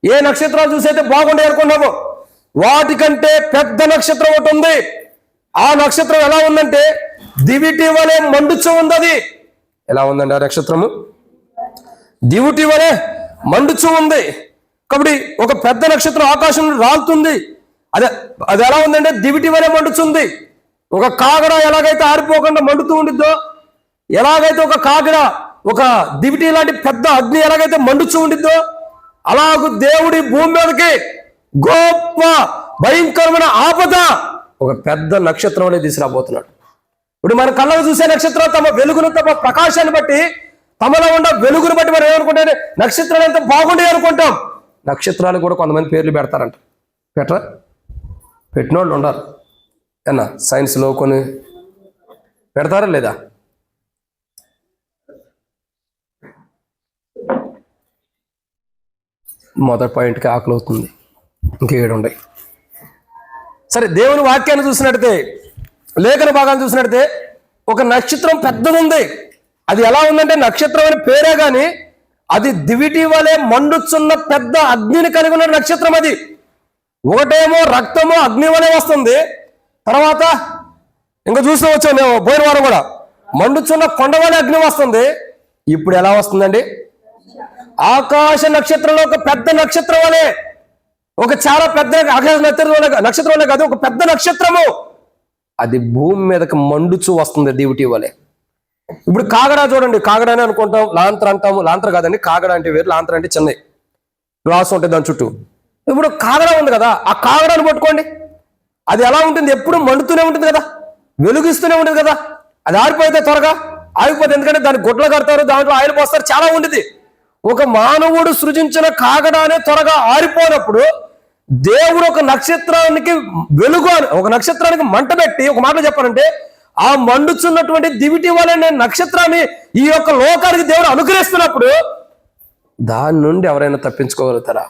ఏ నక్షత్రాలు చూసైతే బాగుండే అనుకున్నామో, వాటికంటే పెద్ద నక్షత్రం ఒకటి ఉంది. ఆ నక్షత్రం ఎలా ఉందంటే దివిటి వలె మండుచు ఉంది. అది ఎలా ఉందండి? ఆ నక్షత్రము దివిటి వలె మండుచు ఉంది. కాబట్టి ఒక పెద్ద నక్షత్రం ఆకాశం రాలుతుంది. అది ఎలా ఉందంటే దివిటి వలె మండుచుంది. ఒక కాగడ ఎలాగైతే ఆరిపోకుండా మండుతూ ఉండిద్దో, ఎలాగైతే ఒక కాగడ, ఒక దివిటి లాంటి పెద్ద అగ్ని ఎలాగైతే మండుచూ ఉండిద్దో, అలాగూ దేవుడి భూమి మీదకి గొప్ప భయంకరమైన ఆపద ఒక పెద్ద నక్షత్రంలో తీసుకురాబోతున్నాడు. ఇప్పుడు మన కళ్ళకు చూసే నక్షత్రం తమ వెలుగును, తమ ప్రకాశాన్ని బట్టి, తమలో ఉన్న వెలుగును బట్టి మనం ఏమనుకుంటే నక్షత్రాలు ఎంత బాగుండే అనుకుంటాం. నక్షత్రాలు కూడా కొంతమంది పేర్లు పెడతారంట. పెట్టిన వాళ్ళు ఉండరు. ఏనా సైన్స్లో కొన్ని పెడతారా లేదా? మొదటి పాయింట్కి ఆకలి అవుతుంది, ఇంకేడు ఉన్నాయి. సరే, దేవుని వాక్యాన్ని చూసినట్టే, లేఖన భాగాన్ని చూసినట్టే ఒక నక్షత్రం పెద్దది ఉంది. అది ఎలా ఉందంటే నక్షత్రం అని పేరే కానీ అది దివిటి వలె మండుచున్న పెద్ద అగ్నిని కలిగి ఉన్న నక్షత్రం. అది ఒకటేమో రక్తమో అగ్ని వలె వస్తుంది, తర్వాత ఇంకా చూస్తూ వచ్చాం మేము పోయిన వారం కూడా మండుచున్న కొండ వలె అగ్ని వస్తుంది. ఇప్పుడు ఎలా వస్తుందండి? ఆకాశ నక్షత్రంలో ఒక పెద్ద నక్షత్రం వలె, ఒక చాలా పెద్ద ఆకాశ నక్షత్రం వలె కాదు, ఒక పెద్ద నక్షత్రము అది భూమి మీదకి మండుచు వస్తుంది దివిటి వలె. ఇప్పుడు కాగడా చూడండి, కాగడా అని అనుకుంటాం, లాంతర్ అంటాము. లాంతర్ కాదండి, కాగడా అంటే వేరు, లాంతర్ అంటే చిన్నది గ్లాస్ ఉంటుంది దాని చుట్టూ. ఇప్పుడు కాగడా ఉంది కదా, ఆ కాగడాను పట్టుకోండి, అది ఎలా ఉంటుంది? ఎప్పుడు మండుతూనే ఉంటుంది కదా, వెలుగిస్తూనే ఉంటుంది కదా. అది ఆరిపోతే త్వరగా ఆగిపోతే, ఎందుకంటే దాన్ని గుడ్లు కడతారు, దాంట్లో ఆయిల్ పోస్తారు, చాలా ఉంటుంది. ఒక మానవుడు సృజించిన కాగడానే త్వరగా ఆరిపోయినప్పుడు దేవుడు ఒక నక్షత్రానికి వెలుగు, ఒక నక్షత్రానికి మంట పెట్టి, ఒక మాటలో చెప్పాలంటే ఆ మండుచున్నటువంటి దివిటి వలె నక్షత్రాన్ని ఈ యొక్క లోకానికి దేవుడు అనుగ్రహిస్తున్నప్పుడు దాని నుండి ఎవరైనా తప్పించుకోగలుగుతారా?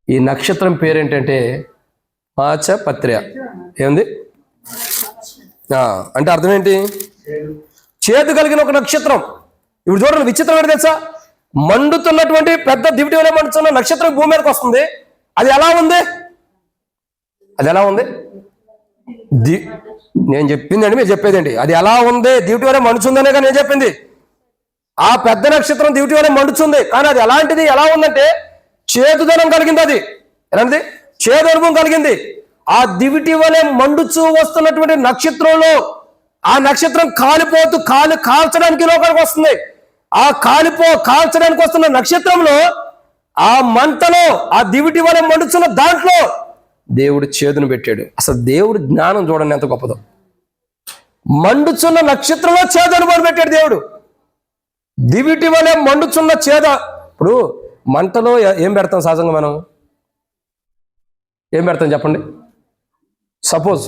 ఈ నక్షత్రం పేరేంటంటే మాచపత్ర్య. ఏముంది అంటే అర్థం ఏంటి? చేదు కలిగిన ఒక నక్షత్రం. ఇప్పుడు చూడండి, విచిత్రం ఏంటి తెలుసా? మండుతున్నటువంటి పెద్ద దివిటి వలె మండుతున్న నక్షత్రం భూమి మీదకి వస్తుంది. అది ఎలా ఉంది? అది ఎలా ఉంది? నేను చెప్పింది అండి, మీరు చెప్పేదండి. అది ఎలా ఉంది? దివిటి వలె మండుతుందనే కానీ నేను చెప్పింది. ఆ పెద్ద నక్షత్రం దివిటి వలె మండుతుంది, కానీ అది ఎలాంటిది? ఎలా ఉందంటే చేదుదనం కలిగింది. అది ఎలాంటిది? చేదు అనుభవం కలిగింది. ఆ దివిటి వలె మండుచూ వస్తున్నటువంటి నక్షత్రంలో ఆ నక్షత్రం కాలిపోతూ కాల్చడానికి లోకానికి వస్తుంది. ఆ కాల్చడానికి వస్తున్న నక్షత్రంలో, ఆ మంటలో, ఆ దివిటి వలె మండుచున్న దాంట్లో దేవుడు చేదును పెట్టాడు. అసలు దేవుడు జ్ఞానం చూడండి ఎంత గొప్పదో. మండుచున్న నక్షత్రంలో చేదు అనుభవం పెట్టాడు దేవుడు. దివిటి వలె మండుచున్న చేద. ఇప్పుడు మంటలో ఏం పెడతాం సహజంగా? మనం ఏం పెడతాం చెప్పండి? సపోజ్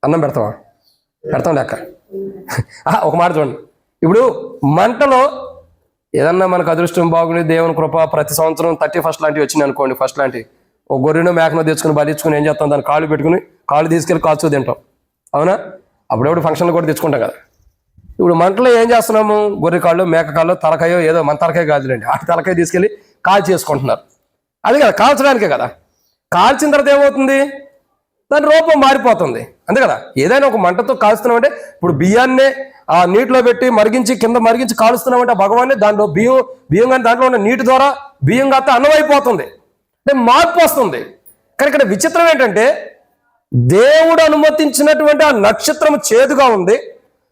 అన్నం పెడతాం లెక్క. ఒక మాట చూడండి, ఇప్పుడు మంటలో ఏదన్నా మనకు అదృష్టం బాగుండి దేవుని కృప ప్రతి సంవత్సరం 31st లాంటివి వచ్చినాయి అనుకోండి, ఫస్ట్ లాంటి ఒక గొర్రెను మేకను తెచ్చుకుని బలిచ్చుకుని ఏం చేస్తాం? దాన్ని కాళ్ళు పెట్టుకుని కాళ్ళు తీసుకెళ్ళి కాల్చు తింటాం, అవునా? అప్పుడెప్పుడు ఫంక్షన్లు కూడా తెచ్చుకుంటాం కదా. ఇప్పుడు మంటలో ఏం చేస్తున్నాము? గొర్రె కాళ్ళు, మేక కాళ్ళు, తలకాయో ఏదో, మన తలకాయ కాదులేండి, ఆ తలకాయ తీసుకెళ్ళి కాల్చి చేసుకుంటున్నారు. అది కదా, కాల్చడానికే కదా. కాల్చిన తర్వాత ఏమవుతుంది? దాని రూపం మారిపోతుంది, అంతే కదా. ఏదైనా ఒక మంటతో కాల్స్తున్నామంటే, ఇప్పుడు బియ్యాన్నే ఆ నీటిలో పెట్టి కింద మరిగించి కాలుస్తున్నామంటే భగవాన్ని దాంట్లో బియ్యం కానీ దాంట్లో ఉన్న నీటి ద్వారా బియ్యం కాస్త అన్నం అయిపోతుంది, అంటే మార్పు వస్తుంది. కానీ ఇక్కడ విచిత్రం ఏంటంటే దేవుడు అనుమతించినటువంటి ఆ నక్షత్రం చేదుగా ఉంది.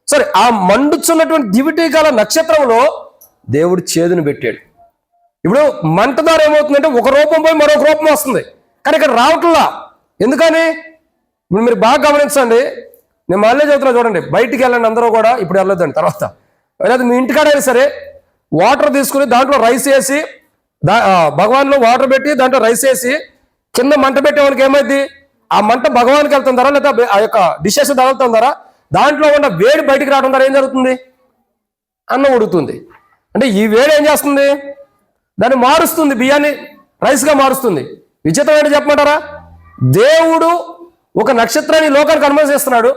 సరే, ఆ మండుచున్నటువంటి దివిటి గల నక్షత్రంలో దేవుడు చేదును పెట్టాడు. ఇప్పుడు మంట ద్వారా ఏమవుతుందంటే ఒక రూపం పోయి మరొక రూపం వస్తుంది, కానీ ఇక్కడ రావట్లా. ఎందుకని? ఇప్పుడు మీరు బాగా గమనించండి, నేను మళ్ళీ చదువుతున్నా చూడండి. బయటికి వెళ్ళండి అందరూ కూడా, ఇప్పుడు వెళ్ళొద్దండి, తర్వాత లేదా మీ ఇంటికాడైనా సరే వాటర్ తీసుకుని దాంట్లో రైస్ వేసి, భగవాన్లో వాటర్ పెట్టి దాంట్లో రైస్ వేసి కింద మంట పెట్టేవానికి ఏమైంది? ఆ మంట భగవాన్కి వెళ్తుందారా లేదా ఆ యొక్క డిషెస్ తగులుతుందారా? దాంట్లో ఉన్న వేడి బయటికి రావడం ద్వారా ఏం జరుగుతుంది? అన్నం ఉడుకుతుంది. అంటే ఈ వేడి ఏం చేస్తుంది? దాన్ని మారుస్తుంది, బియ్యాన్ని రైస్గా మారుస్తుంది. విచిత్రం ఏంటి చెప్పమంటారా? దేవుడు ఒక నక్షత్రాన్ని లోకానికి అనుమతిస్తున్నాడు.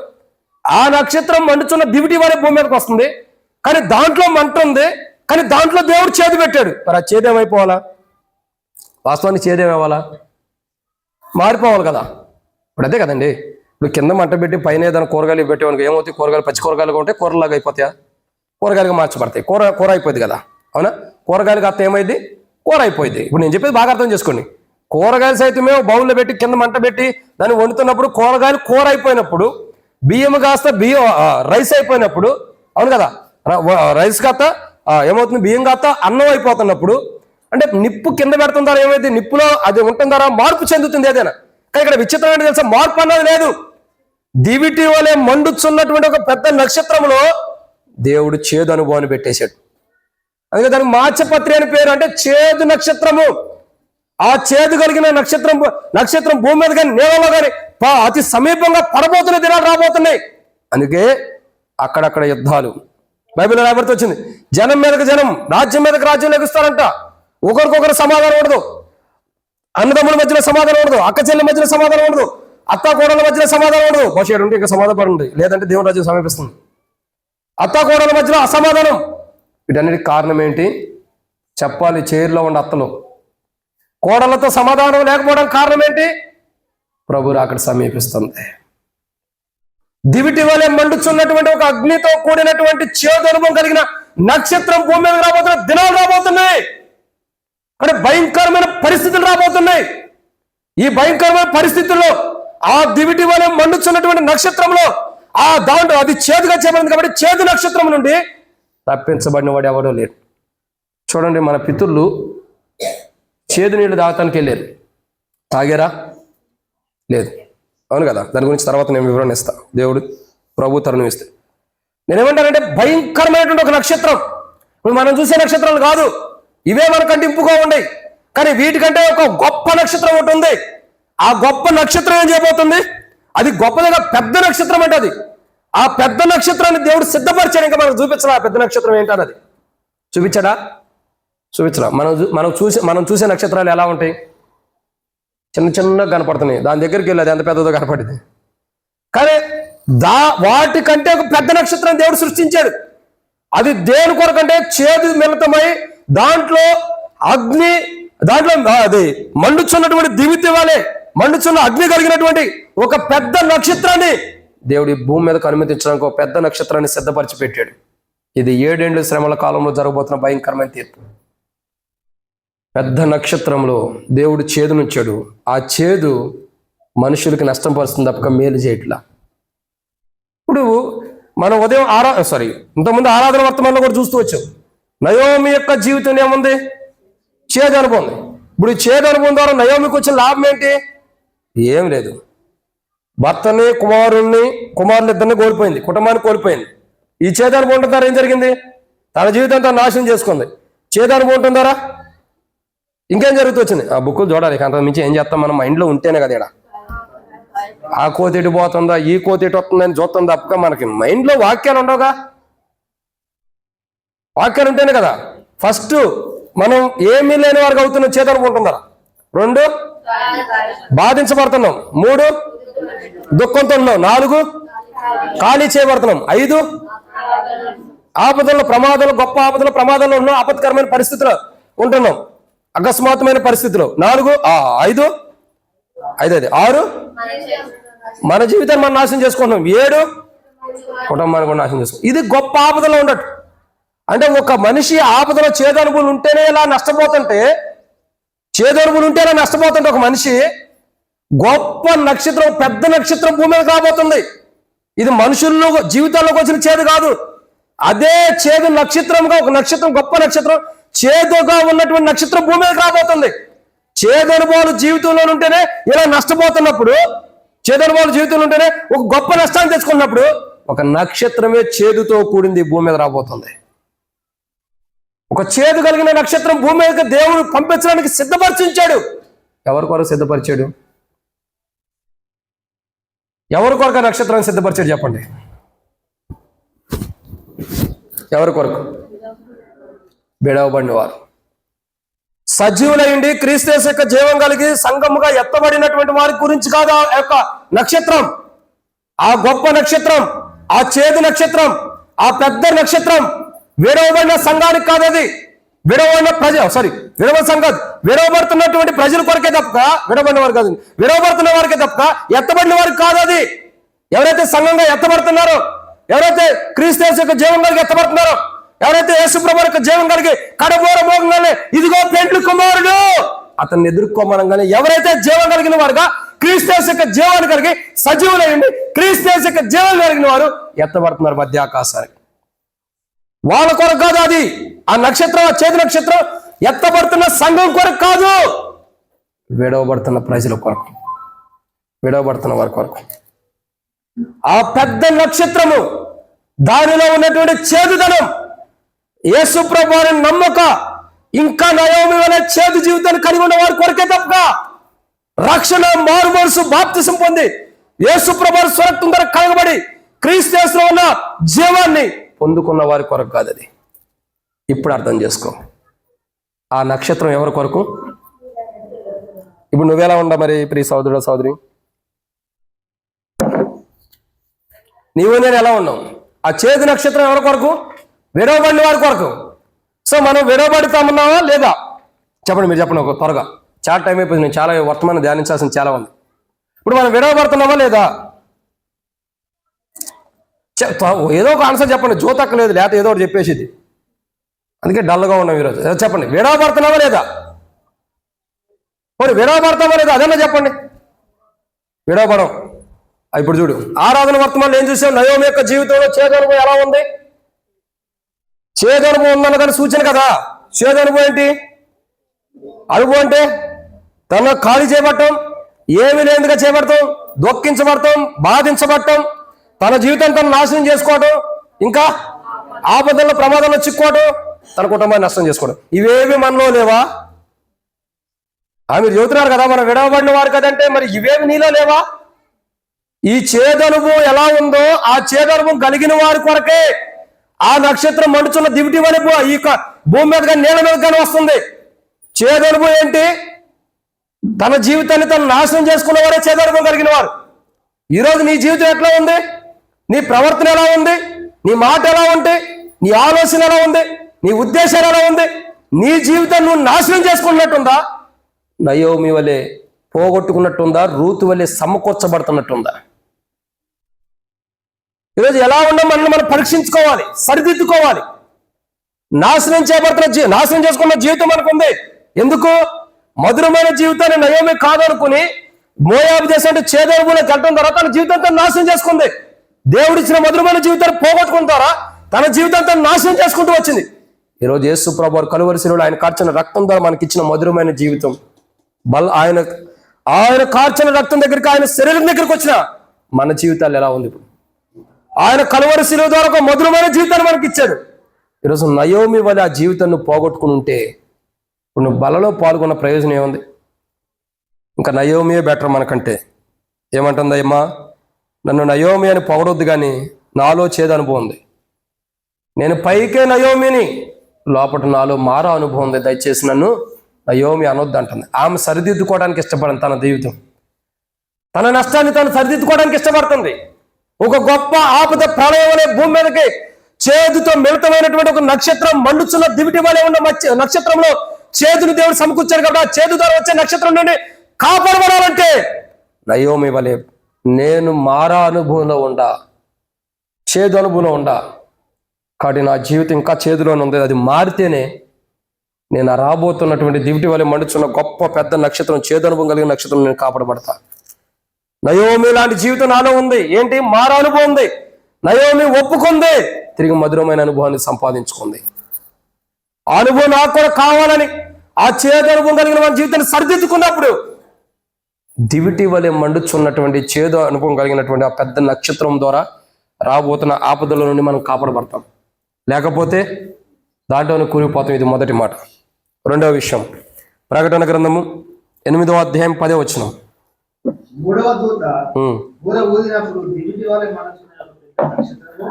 ఆ నక్షత్రం మండుచున్న దివిటి వలె భూమి మీదకి వస్తుంది, కానీ దాంట్లో మంట ఉంది, కానీ దాంట్లో దేవుడు చేదు పెట్టాడు. మరి ఆ చేదు ఏమైపోవాలా? వాస్తవానికి చేదు ఏమవ్వాలా? మారిపోవాలి కదా. ఇప్పుడు అదే కదండి. ఇప్పుడు కింద మంట పెట్టి పైన ఏదైనా కూరగాయలు పెట్టేవానికి ఏమవుతాయి? కూరగాయలు పచ్చి కూరగాయలుగా ఉంటే కూరలాగా అయిపోతాయా? కూరగాయలుగా మార్చబడతాయి. కూర అయిపోయింది కదా, అవునా? కూరగాయలు కాస్త ఏమైంది? కూర అయిపోయింది. ఇప్పుడు నేను చెప్పేది బాగా అర్థం చేసుకోండి. కూరగాయలు సైతం మేము బౌల్లో పెట్టి కింద మంట పెట్టి దాన్ని వండుతున్నప్పుడు కూరగాయలు కూర అయిపోయినప్పుడు, బియ్యం కాస్త రైస్ అయిపోయినప్పుడు, అవును కదా, రైస్ కాస్త ఏమవుతుంది? బియ్యం కాస్త అన్నం అయిపోతున్నప్పుడు, అంటే నిప్పు కింద పెడుతుందారా ఏమైతే? నిప్పులో అది ఉంటుందారా? మార్పు చెందుతుంది ఏదైనా. కానీ ఇక్కడ విచిత్రం ఏంటి తెలుసా? మార్పు అన్నది లేదు. దివిటి వలె మండుచున్నటువంటి ఒక పెద్ద నక్షత్రంలో దేవుడు చేదు అనుభవాన్ని పెట్టేశాడు. అందుకే దానికి మాచపత్రి అని పేరు. అంటే చేదు నక్షత్రము. ఆ చేదు కలిగిన నక్షత్రం భూమి మీద కానీ నేలలో కానీ అతి సమీపంగా పడబోతున్న దినాలు రాబోతున్నాయి. అందుకే అక్కడక్కడ యుద్ధాలు. బైబిల్లో రాబడుతూ వచ్చింది, జనం మీదకి జనం, రాజ్యం మీదకి రాజ్యం లెగుస్తారంట. ఒకరికొకరు సమాధానం ఉండదు. అన్నదమ్ముల మధ్యలో సమాధానం ఉండదు. అక్క చెల్లెల మధ్యలో సమాధానం ఉండదు. అత్త కోడల మధ్యలో సమాధానం ఉండదు. బహుశా ఉంటే ఇంకా సమాధానం ఉంది, లేదంటే దేవుని రాజ్యం సమీపిస్తుంది. అత్త కోడల మధ్యలో అసమాధానం. వీటన్నిటికి కారణం ఏంటి చెప్పాలి? చైర్లో ఉండే అత్తలు కోడలతో సమాధానం లేకపోవడానికి కారణం ఏంటి? ప్రభు రాకడ సమీపిస్తుంది. దివిటి వలె మండుచున్నటువంటి ఒక అగ్నితో కూడినటువంటి చేదు అనుభవం కలిగిన నక్షత్రం భూమి మీద రాబోతున్న దినాలు రాబోతున్నాయి. అంటే భయంకరమైన పరిస్థితులు రాబోతున్నాయి. ఈ భయంకరమైన పరిస్థితుల్లో ఆ దివిటి వలె మండుచున్నటువంటి నక్షత్రంలో దాంట్లో అది చేదుగా చేయబడింది కాబట్టి చేదు నక్షత్రం నుండి తప్పించబడిన వాడు ఎవరో లేరు. చూడండి, మన పితరులు చేదు నీళ్లు తాగటానికి వెళ్ళారు. తాగారా? లేదు. అవును కదా? దాని గురించి తర్వాత నేను వివరణ ఇస్తాను. దేవుడు ప్రభు తరుణం ఇస్తే నేనేమంటానంటే భయంకరమైనటువంటి ఒక నక్షత్రం. ఇప్పుడు మనం చూసే నక్షత్రాలు కాదు, ఇవే మనకంటే ఇంపుగా ఉన్నాయి. కానీ వీటికంటే ఒక గొప్ప నక్షత్రం ఒకటి ఉంది. ఆ గొప్ప నక్షత్రం ఏం చేయబోతుంది? అది గొప్పదిగా పెద్ద నక్షత్రం అంటే అది. ఆ పెద్ద నక్షత్రాన్ని దేవుడు సిద్ధపరిచాడు. ఇంకా మనకు చూపించడా ఆ పెద్ద నక్షత్రం ఏంటన్నది? చూపించడా? మనం చూసే నక్షత్రాలు ఎలా ఉంటాయి? చిన్నగా కనపడుతున్నాయి. దాని దగ్గరికి వెళ్ళి అది ఎంత పెద్దదో కనపడింది. కానీ వాటికంటే ఒక పెద్ద నక్షత్రం దేవుడు సృష్టించాడు. అది దేని కొరకంటే చేదు మిళితమై దాంట్లో అది మండుచున్నటువంటి దివిటి వలె మండుచున్న అగ్ని కలిగినటువంటి ఒక పెద్ద నక్షత్రాన్ని దేవుడి భూమి మీదకు అనుమతించడానికి ఒక పెద్ద నక్షత్రాన్ని సిద్ధపరిచి పెట్టాడు. ఇది 7 ఏళ్ల శ్రమల కాలంలో జరగబోతున్న భయంకరమైన తీర్పు. పెద్ద నక్షత్రంలో దేవుడు చేదునుంచాడు. ఆ చేదు మనుషులకి నష్టం పరుస్తుంది తప్పక మేలు చేయట్లా. ఇప్పుడు మనం ఉదయం ఇంతకుముందు ఆరాధన వర్తమానంలో కూడా చూస్తూ వచ్చాం. నయోమి యొక్క జీవితం ఏముంది? చేదు అనుభవం. ఇప్పుడు ఈ చేదు అనుభవం ద్వారా నయోమికి వచ్చిన లాభం ఏంటి? ఏం లేదు. భర్తని కుమారులు ఇద్దరిని కోల్పోయింది, కుటుంబాన్ని కోల్పోయింది. ఈ చేదు అనుభవం ద్వారా ఏం జరిగింది? తన జీవితంతో నాశనం చేసుకుంది. చేదు అనుభవం ద్వారా ఇంకేం జరుగుతూ వచ్చింది? ఆ బుక్కులు చూడాలి. అంత మించి ఏం చేస్తాం? మనం మైండ్లో ఉంటేనే కదా. ఇక్కడ ఆ కోతి ఎటు పోతుందా, ఈ కోతి ఎటు వస్తుందని చూస్తాం తప్పక మనకి మైండ్లో వాక్యాలు ఉండవుగా. వాక్యాలు ఉంటేనే కదా. ఫస్ట్ మనం ఏమీ లేని వారికి అవుతున్న చేదు అనుకుంటున్నారా? 2 బాధించబడుతున్నాం. 3 దుఃఖంతో ఉన్నాం. 4 ఖాళీ చేయబడుతున్నాం. 5 ఆపదల్లో ప్రమాదాలు, గొప్ప ఆపదలు ప్రమాదాల్లో ఉన్నాం. ఆపత్కరమైన పరిస్థితుల్లో ఉంటున్నాం, అకస్మాత్తుమైన పరిస్థితులు. 4 5 6 మన జీవితాన్ని మనం నాశనం చేసుకుంటున్నాం. 7 కుటుంబాన్ని కూడా నాశనం చేసుకుంటాం. ఇది గొప్ప ఆపదలో ఉండటం. అంటే ఒక మనిషి ఆపదలో చేదు అనుభవం ఉంటేనే ఇలా నష్టపోతుంటే, ఒక మనిషి గొప్ప నక్షత్రం, పెద్ద నక్షత్రం భూమి మీద రాబోతుంది. ఇది మనుషుల్లో జీవితాల్లోకి వచ్చిన చేదు కాదు. అదే చేదు నక్షత్రంగా ఒక నక్షత్రం, గొప్ప నక్షత్రం, చేదుగా ఉన్నటువంటి నక్షత్రం భూమి మీద రాబోతుంది. చేదు అనుభవాలు జీవితంలో ఉంటేనే ఇలా నష్టపోతున్నప్పుడు, చేదు అనుభవాలు జీవితంలో ఉంటేనే ఒక గొప్ప నష్టాన్ని తెచ్చుకున్నప్పుడు, ఒక నక్షత్రమే చేదుతో కూడింది భూమి మీద రాబోతుంది. ఒక చేదు కలిగిన నక్షత్రం భూమి మీదకి దేవుడు పంపించడానికి సిద్ధపరిచించాడు. ఎవరి కొరకు సిద్ధపరిచాడు? ఎవరి కొరకు నక్షత్రాన్ని సిద్ధపరిచాడు చెప్పండి? ఎవరి కొరకు? విడవబడిన వారు, సజీవులైండి క్రీస్తు యేసు యొక్క జీవం కలిగి సంఘముగా ఎత్తబడినటువంటి వారి గురించి కాదు ఆ యొక్క నక్షత్రం. ఆ గొప్ప నక్షత్రం, ఆ చేదు నక్షత్రం, ఆ పెద్ద నక్షత్రం విడవబడిన సంఘానికి కాదు. అది విడవబడుతున్నటువంటి ప్రజల కొరకే తప్ప, విడవబడిన వారు కాదు, విడవబడుతున్న వారికే తప్ప ఎత్తబడిన వారికి కాదు. అది ఎవరైతే సంఘంగా ఎత్తబడుతున్నారో, ఎవరైతే క్రీస్తు యేసు యొక్క జీవం కలిగి ఎత్తబడుతున్నారో, ఎవరైతే యేసు ప్రభువు యొక్క జీవం కలిగి కడబోర మోగంగానే ఇదిగో పెండ్లి కుమారుడు అతన్ని ఎదుర్కోమనగానే ఎవరైతే జీవం కలిగిన వారుగా క్రీస్తు యేసు యొక్క జీవాన్ని కలిగి సజీవులైండి క్రీస్తు యేసు యొక్క జీవం కలిగిన వారు ఎత్తబడుతున్నారు మధ్య ఆకాశానికి. వాళ్ళ కొరకు కాదు అది. ఆ నక్షత్రం, ఆ చేతి నక్షత్రం ఎత్తబడుతున్న సంఘం కొరకు కాదు, విడవబడుతున్న ప్రజల కొరకు. విడవబడుతున్న వారి కొరకు. ఆ పెద్ద నక్షత్రము, దానిలో ఉన్నటువంటి చేదుదనం, యేసు ప్రభువుని నమ్మక ఇంకా నయోమి వలె చేదు జీవితాన్ని కలిగి ఉన్న వారి కొరకే తప్ప రక్షణ, మారు మనసు, బాప్తిసం పొంది యేసు ప్రభువు స్వరక్తం ద్వారా కలగబడి క్రీస్తు యేసులో ఉన్న జీవాన్ని పొందుకున్న వారి కొరకు కాదు అది. ఇప్పుడు అర్థం చేసుకో, ఆ నక్షత్రం ఎవరి కొరకు? ఇప్పుడు నువ్వెలా ఉండా మరి ప్రియ సోదరుడు సోదరి? నీవు నేను ఎలా ఉన్నావు? ఆ చేదు నక్షత్రం ఎవరి కొరకు? విడవబడిన వారి కొరకు. సో మనం విడవబడతామన్నావా లేదా? చెప్పండి, మీరు చెప్పండి ఒక త్వరగా. చాలా టైం అయిపోయింది, నేను చాలా వర్తమానం ధ్యానించాల్సిన చాలా ఉంది. ఇప్పుడు మనం విడవబడుతున్నామా లేదా? ఏదో ఒక ఆన్సర్ చెప్పండి, జోతక్కలేదు, లేకపోతే ఏదో ఒకటి చెప్పేసింది. అందుకే డల్గా ఉన్నాం ఈరోజు. చెప్పండి, విడవబడుతున్నావా లేదా? మరి విడవబడతామా లేదా అదన్నా చెప్పండి. విడవబడం. ఇప్పుడు చూడు, ఆరాధన వర్తమానంలో ఏం చూసాం? నయోమి యొక్క జీవితంలో చేదనుభవం ఎలా ఉంది? చేదనుభవం ఉందన్న దాని సూచన కదా. చేదనుభవం ఏంటి? అనుభవం అంటే తన ఖాళీ చేయబడటం, ఏమి లేదుగా చేయబడతాం, దొక్కించబడతాం, బాధించబడటం, తన జీవితం తను నాశనం చేసుకోవటం, ఇంకా ఆపదల్లో ప్రమాదంలో చిక్కుకోవటం, తన కుటుంబాన్ని నష్టం చేసుకోవడం. ఇవేవి మనలో లేవా? మీరు చెబుతున్నారు కదా మనం విడవబడిన వారు కదంటే, మరి ఇవేవి నీలో లేవా? ఈ చేదనుభవం ఎలా ఉందో ఆ చేదనుభవం కలిగిన వారి కొరకే ఆ నక్షత్రం మండుచున్న దివిటి వలె ఈ భూమి మీద కానీ నీళ్ళ మీద కానీ వస్తుంది. చేదనుభవం ఏంటి? తన జీవితాన్ని తను నాశనం చేసుకున్న వారే చేదనుభవం కలిగిన వారు. ఈరోజు నీ జీవితం ఎట్లా ఉంది? నీ ప్రవర్తన ఎలా ఉంది? నీ మాట ఎలా ఉంది? నీ ఆలోచన ఎలా ఉంది? నీ ఉద్దేశాలు ఎలా ఉంది? నీ జీవితం నువ్వు నాశనం చేసుకున్నట్టుందా? నయోమి వలె పోగొట్టుకున్నట్టుందా? రూతు వలె సమకూర్చబడుతున్నట్టుందా? ఈరోజు ఎలా ఉన్నా మనల్ని మనం పరీక్షించుకోవాలి, సరిదిద్దుకోవాలి. నాశనం చేసుకున్న జీవితం మనకుంది. ఎందుకు? మధురమైన జీవితాన్ని నయోమి కాదనుకుని మోయాబు దేశం అంటే చేదనుభూలోకి వెళ్ళడం ద్వారా తన జీవితాన్ని నాశనం చేసుకుంది. దేవుడిచ్చిన మధురమైన జీవితాన్ని పోగొట్టుకున్న ద్వారా తన జీవితాన్ని నాశనం చేసుకుంటూ వచ్చింది. ఈరోజు యేసు ప్రభువు కలువరి శిలువలో ఆయన కార్చిన రక్తం ద్వారా మనకి ఇచ్చిన మధురమైన జీవితం, ఆయన కార్చిన రక్తం దగ్గరికి, ఆయన శరీరం దగ్గరికి వచ్చిన మన జీవితాలు ఎలా ఉంది? ఇప్పుడు ఆయన కలువరి శిలువ ద్వారా ఒక మధురమైన జీవితాన్ని మనకి ఇచ్చాడు. ఈరోజు నయోమి వల్ల ఆ జీవితాన్ని పోగొట్టుకుని ఉంటే ఇప్పుడు నువ్వు బలలో పాల్గొన్న ప్రయోజనం ఏముంది? ఇంకా నయోమియే బెటర్ మనకంటే. ఏమంటుంది అమ్మా? నన్ను నయోమి అని పొగడొద్దు, కానీ నాలో చేదు అనుభవం ఉంది. నేను పైకే నయోమిని, లోపల నాలో మారా అనుభవం ఉంది. దయచేసి నన్ను నయోమి అనొద్దు అంటుంది. ఆమె సరిదిద్దుకోవడానికి ఇష్టపడింది. తన జీవితం, తన నష్టాన్ని తను సరిదిద్దుకోవడానికి ఇష్టపడుతుంది. ఒక గొప్ప ఆపద ప్రళయం అనే భూమి మీదకి చేదుతో మిళితమైనటువంటి ఒక నక్షత్రం మండుచున్న దివిటి వలె ఉన్న నక్షత్రంలో చేదుని దేవుడు సమకూర్చారు కాబట్టి ఆ చేదు ద్వారా వచ్చే నక్షత్రం నుండి కాపాడబడాలంటే నయోమి వలె నేను మారా అనుభవంలో ఉండా, చేదు అనుభవంలో ఉండా. కాబట్టి నా జీవితం ఇంకా చేదులోనే ఉంది. అది మారితేనే నేను రాబోతున్నటువంటి దివిటి వలె మండుచున్న గొప్ప పెద్ద నక్షత్రం, చేదు అనుభవం కలిగిన నక్షత్రం నేను కాపాడబడతా. నయోమి లాంటి జీవితం నాలో ఉంది. ఏంటి? మారా అనుభవం ఉంది. నయోమి ఒప్పుకుంది, తిరిగి మధురమైన అనుభవాన్ని సంపాదించుకుంది. ఆ అనుభవం నాకు కూడా కావాలని ఆ చేదు అనుభవం కలిగిన మన జీవితాన్ని సరిదిద్దుకున్నప్పుడు దివిటి వలె మండుచున్నటువంటి చేదు అనుభవం కలిగినటువంటి ఆ పెద్ద నక్షత్రం ద్వారా రాబోతున్న ఆపదల నుండి మనం కాపాడబడతాం. లేకపోతే దాంట్లోనే కూలిపోతాం. ఇది మొదటి మాట. రెండవ విషయం, ప్రకటన గ్రంథము 8వ అధ్యాయం 10వ వచనం. మూడవ దూత బూర ఊదినప్పుడు దివిటి వలె మండుచున్న నక్షత్రము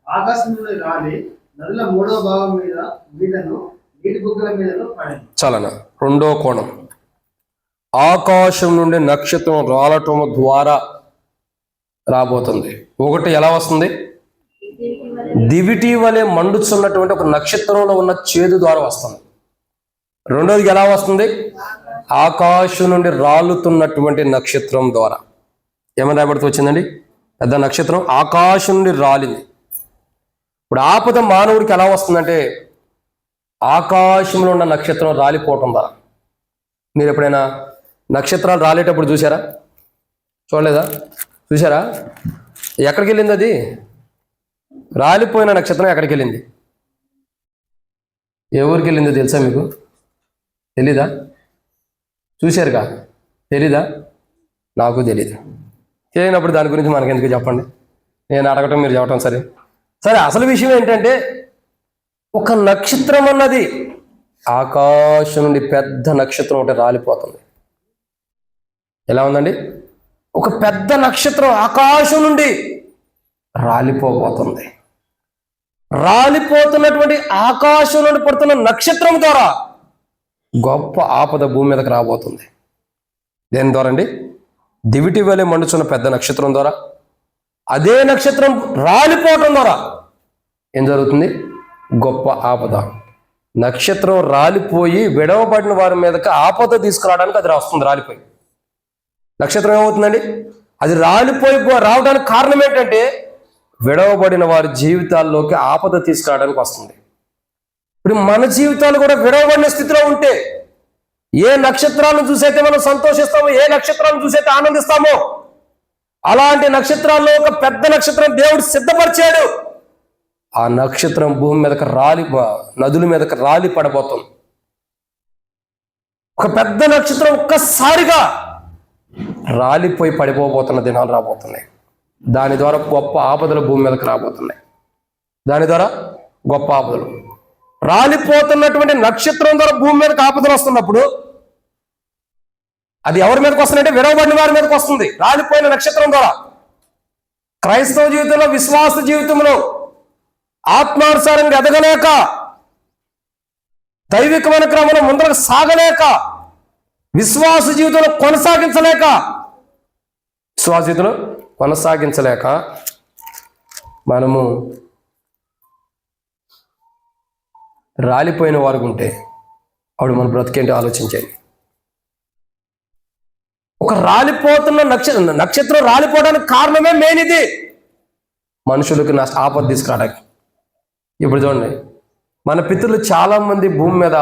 ఆకాశం నుండి రాలి నదుల మూడవ భాగం మీదను నీటి బుగ్గల మీదను పడింది. చాలనా? రెండో కోణం, ఆకాశం నుండి నక్షత్రం రాలటం ద్వారా రాబోతుంది. ఒకటి ఎలా వస్తుంది? దివిటి వలె మండుచున్నటువంటి ఒక నక్షత్రంలో ఉన్న చేదు ద్వారా వస్తుంది. రెండోది ఎలా వస్తుంది? ఆకాశం నుండి రాలుతున్నటువంటి నక్షత్రం ద్వారా. ఏమని రాబడుతూ వచ్చిందండి? పెద్ద నక్షత్రం ఆకాశం నుండి రాలింది. ఇప్పుడు ఆపద మానవుడికి ఎలా వస్తుందంటే ఆకాశంలో ఉన్న నక్షత్రం రాలిపోవటం ద్వారా. మీరు ఎప్పుడైనా నక్షత్రాలు రాలేటప్పుడు చూసారా? చూడలేదా? చూసారా? ఎక్కడికి వెళ్ళింది అది? రాలిపోయిన నక్షత్రం ఎక్కడికి వెళ్ళింది? ఏ ఊరికి వెళ్ళిందో తెలుసా మీకు? తెలీదా? చూశారుగా? తెలీదా? నాకు తెలియదు. తెలియనప్పుడు దాని గురించి మనకెందుకు చెప్పండి, నేను అడగటం మీరు చెప్పటం సరే. సరే, అసలు విషయం ఏంటంటే ఒక నక్షత్రం అన్నది ఆకాశం నుండి పెద్ద నక్షత్రం ఒకటి రాలిపోతుంది. ఎలా ఉందండి? ఒక పెద్ద నక్షత్రం ఆకాశం నుండి రాలిపోబోతుంది. రాలిపోతున్నటువంటి ఆకాశం నుండి పడుతున్న నక్షత్రం ద్వారా గొప్ప ఆపద భూమి మీదకి రాబోతుంది. దేని ద్వారా అండి? దివిటి వలె మండుచున్న పెద్ద నక్షత్రం ద్వారా. అదే నక్షత్రం రాలిపోవటం ద్వారా ఏం జరుగుతుంది? గొప్ప ఆపద. నక్షత్రం రాలిపోయి విడవబడిన వారి మీదకి ఆపద తీసుకురావడానికి అది వస్తుంది. రాలిపోయి నక్షత్రం ఏమవుతుందండి? అది రాలిపోయి రావడానికి కారణం ఏంటంటే విడవబడిన వారి జీవితాల్లోకి ఆపద తీసుకురావడానికి వస్తుంది. ఇప్పుడు మన జీవితాలు కూడా విడవబడిన స్థితిలో ఉంటే ఏ నక్షత్రాలను చూసైతే మనం సంతోషిస్తామో, ఏ నక్షత్రాలను చూసైతే ఆనందిస్తామో, అలాంటి నక్షత్రాల్లో ఒక పెద్ద నక్షత్రం దేవుడు సిద్ధపరిచాడు. ఆ నక్షత్రం భూమి మీదకి నదుల మీదకి రాలి పడబోతుంది. ఒక పెద్ద నక్షత్రం ఒక్కసారిగా రాలిపోయి పడిపోబోతున్న దినాలు రాబోతున్నాయి. దాని ద్వారా గొప్ప ఆపదలు భూమి మీదకి రాబోతున్నాయి. దాని ద్వారా గొప్ప ఆపదలు. రాలిపోతున్నటువంటి నక్షత్రం ద్వారా భూమి మీదకి ఆపదలు వస్తున్నప్పుడు అది ఎవరి మీదకి వస్తుందంటే విడవబడిన వారి మీదకి వస్తుంది. రాలిపోయిన నక్షత్రం ద్వారా క్రైస్తవ జీవితంలో, విశ్వాస జీవితంలో ఆత్మానుసారంగా ఎదగలేక, దైవికమైన క్రమంలో ముందరకు సాగలేక, విశ్వాస జీవితంలో కొనసాగించలేక మనము రాలిపోయిన వారు ఉంటే అప్పుడు మన బ్రతికేంటి ఆలోచించండి. ఒక రాలిపోతున్న నక్షత్రం రాలిపోవడానికి కారణమే మెయిన్ ఇది, మనుషులకు ఆపద తీసుకురావడానికి. ఇప్పుడు చూడండి, మన పితరులు చాలా మంది భూమి మీద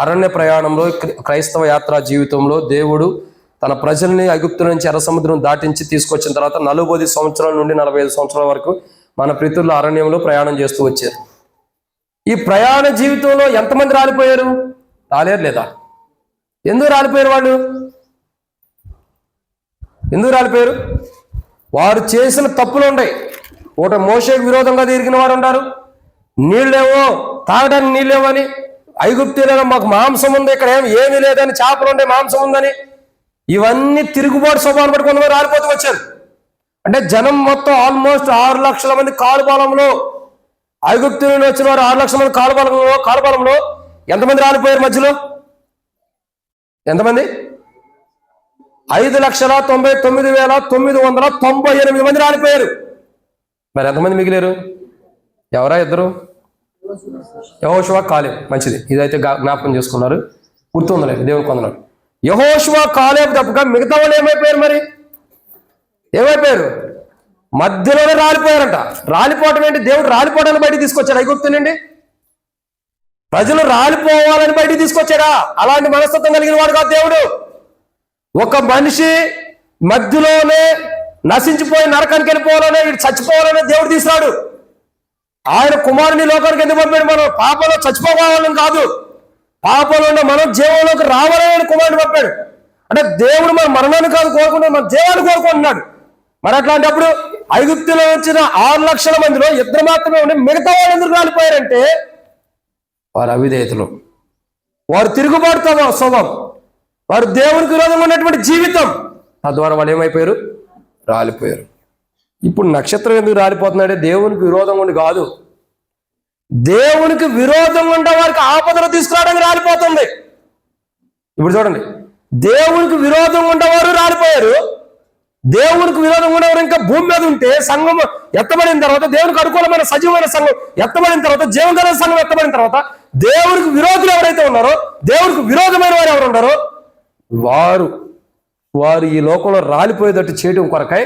అరణ్య ప్రయాణంలో, క్రైస్తవ యాత్రా జీవితంలో దేవుడు తన ప్రజల్ని ఐగుప్తు నుంచి ఎర్ర సముద్రం దాటించి తీసుకొచ్చిన తర్వాత 40 సంవత్సరాల నుండి 45 సంవత్సరాల వరకు మన పితరులు అరణ్యంలో ప్రయాణం చేస్తూ వచ్చారు. ఈ ప్రయాణ జీవితంలో ఎంతమంది రాలిపోయారు? రాలేరు లేదా? ఎందుకు రాలిపోయారు వాళ్ళు? ఎందుకు రాలిపోయారు? వారు చేసిన తప్పులు ఉన్నాయి. ఒకటి మోషేకు విరోధంగా తిరిగిన వారు ఉన్నారు. నీళ్ళేవో తాగడానికి నీళ్ళేవని, ఐగుప్తీయులలో మాకు మాంసం ఉంది, ఇక్కడ ఏమీ లేదని, చేపలు ఉండే మాంసం ఉందని, ఇవన్నీ తిరుగుబాటు స్వభావం పట్టుకుని రాలిపోతూ వచ్చారు. అంటే జనం మొత్తం ఆల్మోస్ట్ 6 లక్షల మంది కాలుపాలంలో, ఐగుప్తీయులు వచ్చిన వారు 6 లక్షల మంది కాలుపాలంలో ఎంతమంది రాలిపోయారు? మధ్యలో ఎంతమంది? 5,99,998 మంది రాలిపోయారు. మరి ఎంతమంది మిగిలేరు? ఎవరా? ఇద్దరు, యెహోషువ, కాలేబ్. మంచిది, ఇదైతే జ్ఞాపకం చేసుకున్నారు, గుర్తుందలేదు, దేవుని కొందరు. యెహోషువ, కాలేబ్ తప్పక మిగతా వాళ్ళు ఏమైపోయారు? మరి ఏమైపోయారు? మధ్యలోనే రాలిపోయారంట. రాలిపోవటం ఏంటి? దేవుడు రాలిపోవడానికి బయటికి తీసుకొచ్చాడు ఐగుప్తు నుండి. ప్రజలు రాలిపోవాలని బయటికి తీసుకొచ్చాడా? అలాంటి మనస్తత్వం కలిగిన వాడు కాదు దేవుడు. ఒక మనిషి మధ్యలోనే నశించిపోయి నరకానికి వెళ్ళిపోవాలనే, వీడు చచ్చిపోవాలనే దేవుడు తీసినాడు. ఆయన కుమారుని లోకానికి ఎందుకు పంపాడు? మనం పాపంలో చచ్చిపోవాలని కాదు, పాపంలో మనం జీవంలోకి రావాలని కుమారుని పంపాడు. అంటే దేవుడు మన మరణాన్ని కాదు కోరుకుంటున్నాడు, మన జీవాన్ని కోరుకుంటున్నాడు. మరి అట్లాంటప్పుడు ఐగుప్తులో వచ్చిన 6 లక్షల మందిలో 2 మాత్రమే ఉండి మిగతా వాళ్ళు ఎందుకు రాలిపోయారంటే వారు అవిధేయతలు, వారు తిరుగుబాటు స్వభావం, వారు దేవునికి విరోధంగా ఉన్నటువంటి జీవితం, తద్వారా వాళ్ళు ఏమైపోయారు? రాలిపోయారు. ఇప్పుడు నక్షత్రం ఎందుకు రాలిపోతున్నాడే? దేవునికి విరోధంగా ఉండి కాదు, దేవునికి విరోధంగా ఉండే వారికి ఆపదలు తీసుకురావడానికి రాలిపోతుంది. ఇప్పుడు చూడండి, దేవునికి విరోధంగా ఉండేవారు రాలిపోయారు. దేవునికి విరోధంగా ఉండేవారు ఇంకా భూమి మీద ఉంటే, సంఘం ఎత్తబడిన తర్వాత, దేవునికి అనుకూలమైన సజీవమైన సంఘం ఎత్తబడిన తర్వాత, జీవగల సంఘం ఎత్తబడిన తర్వాత, దేవునికి విరోధులు ఎవరైతే ఉన్నారో, దేవునికి విరోధమైన వారు ఎవరు ఉన్నారో వారు ఈ లోకంలో రాలిపోయేటట్టు చేయడం కొరకై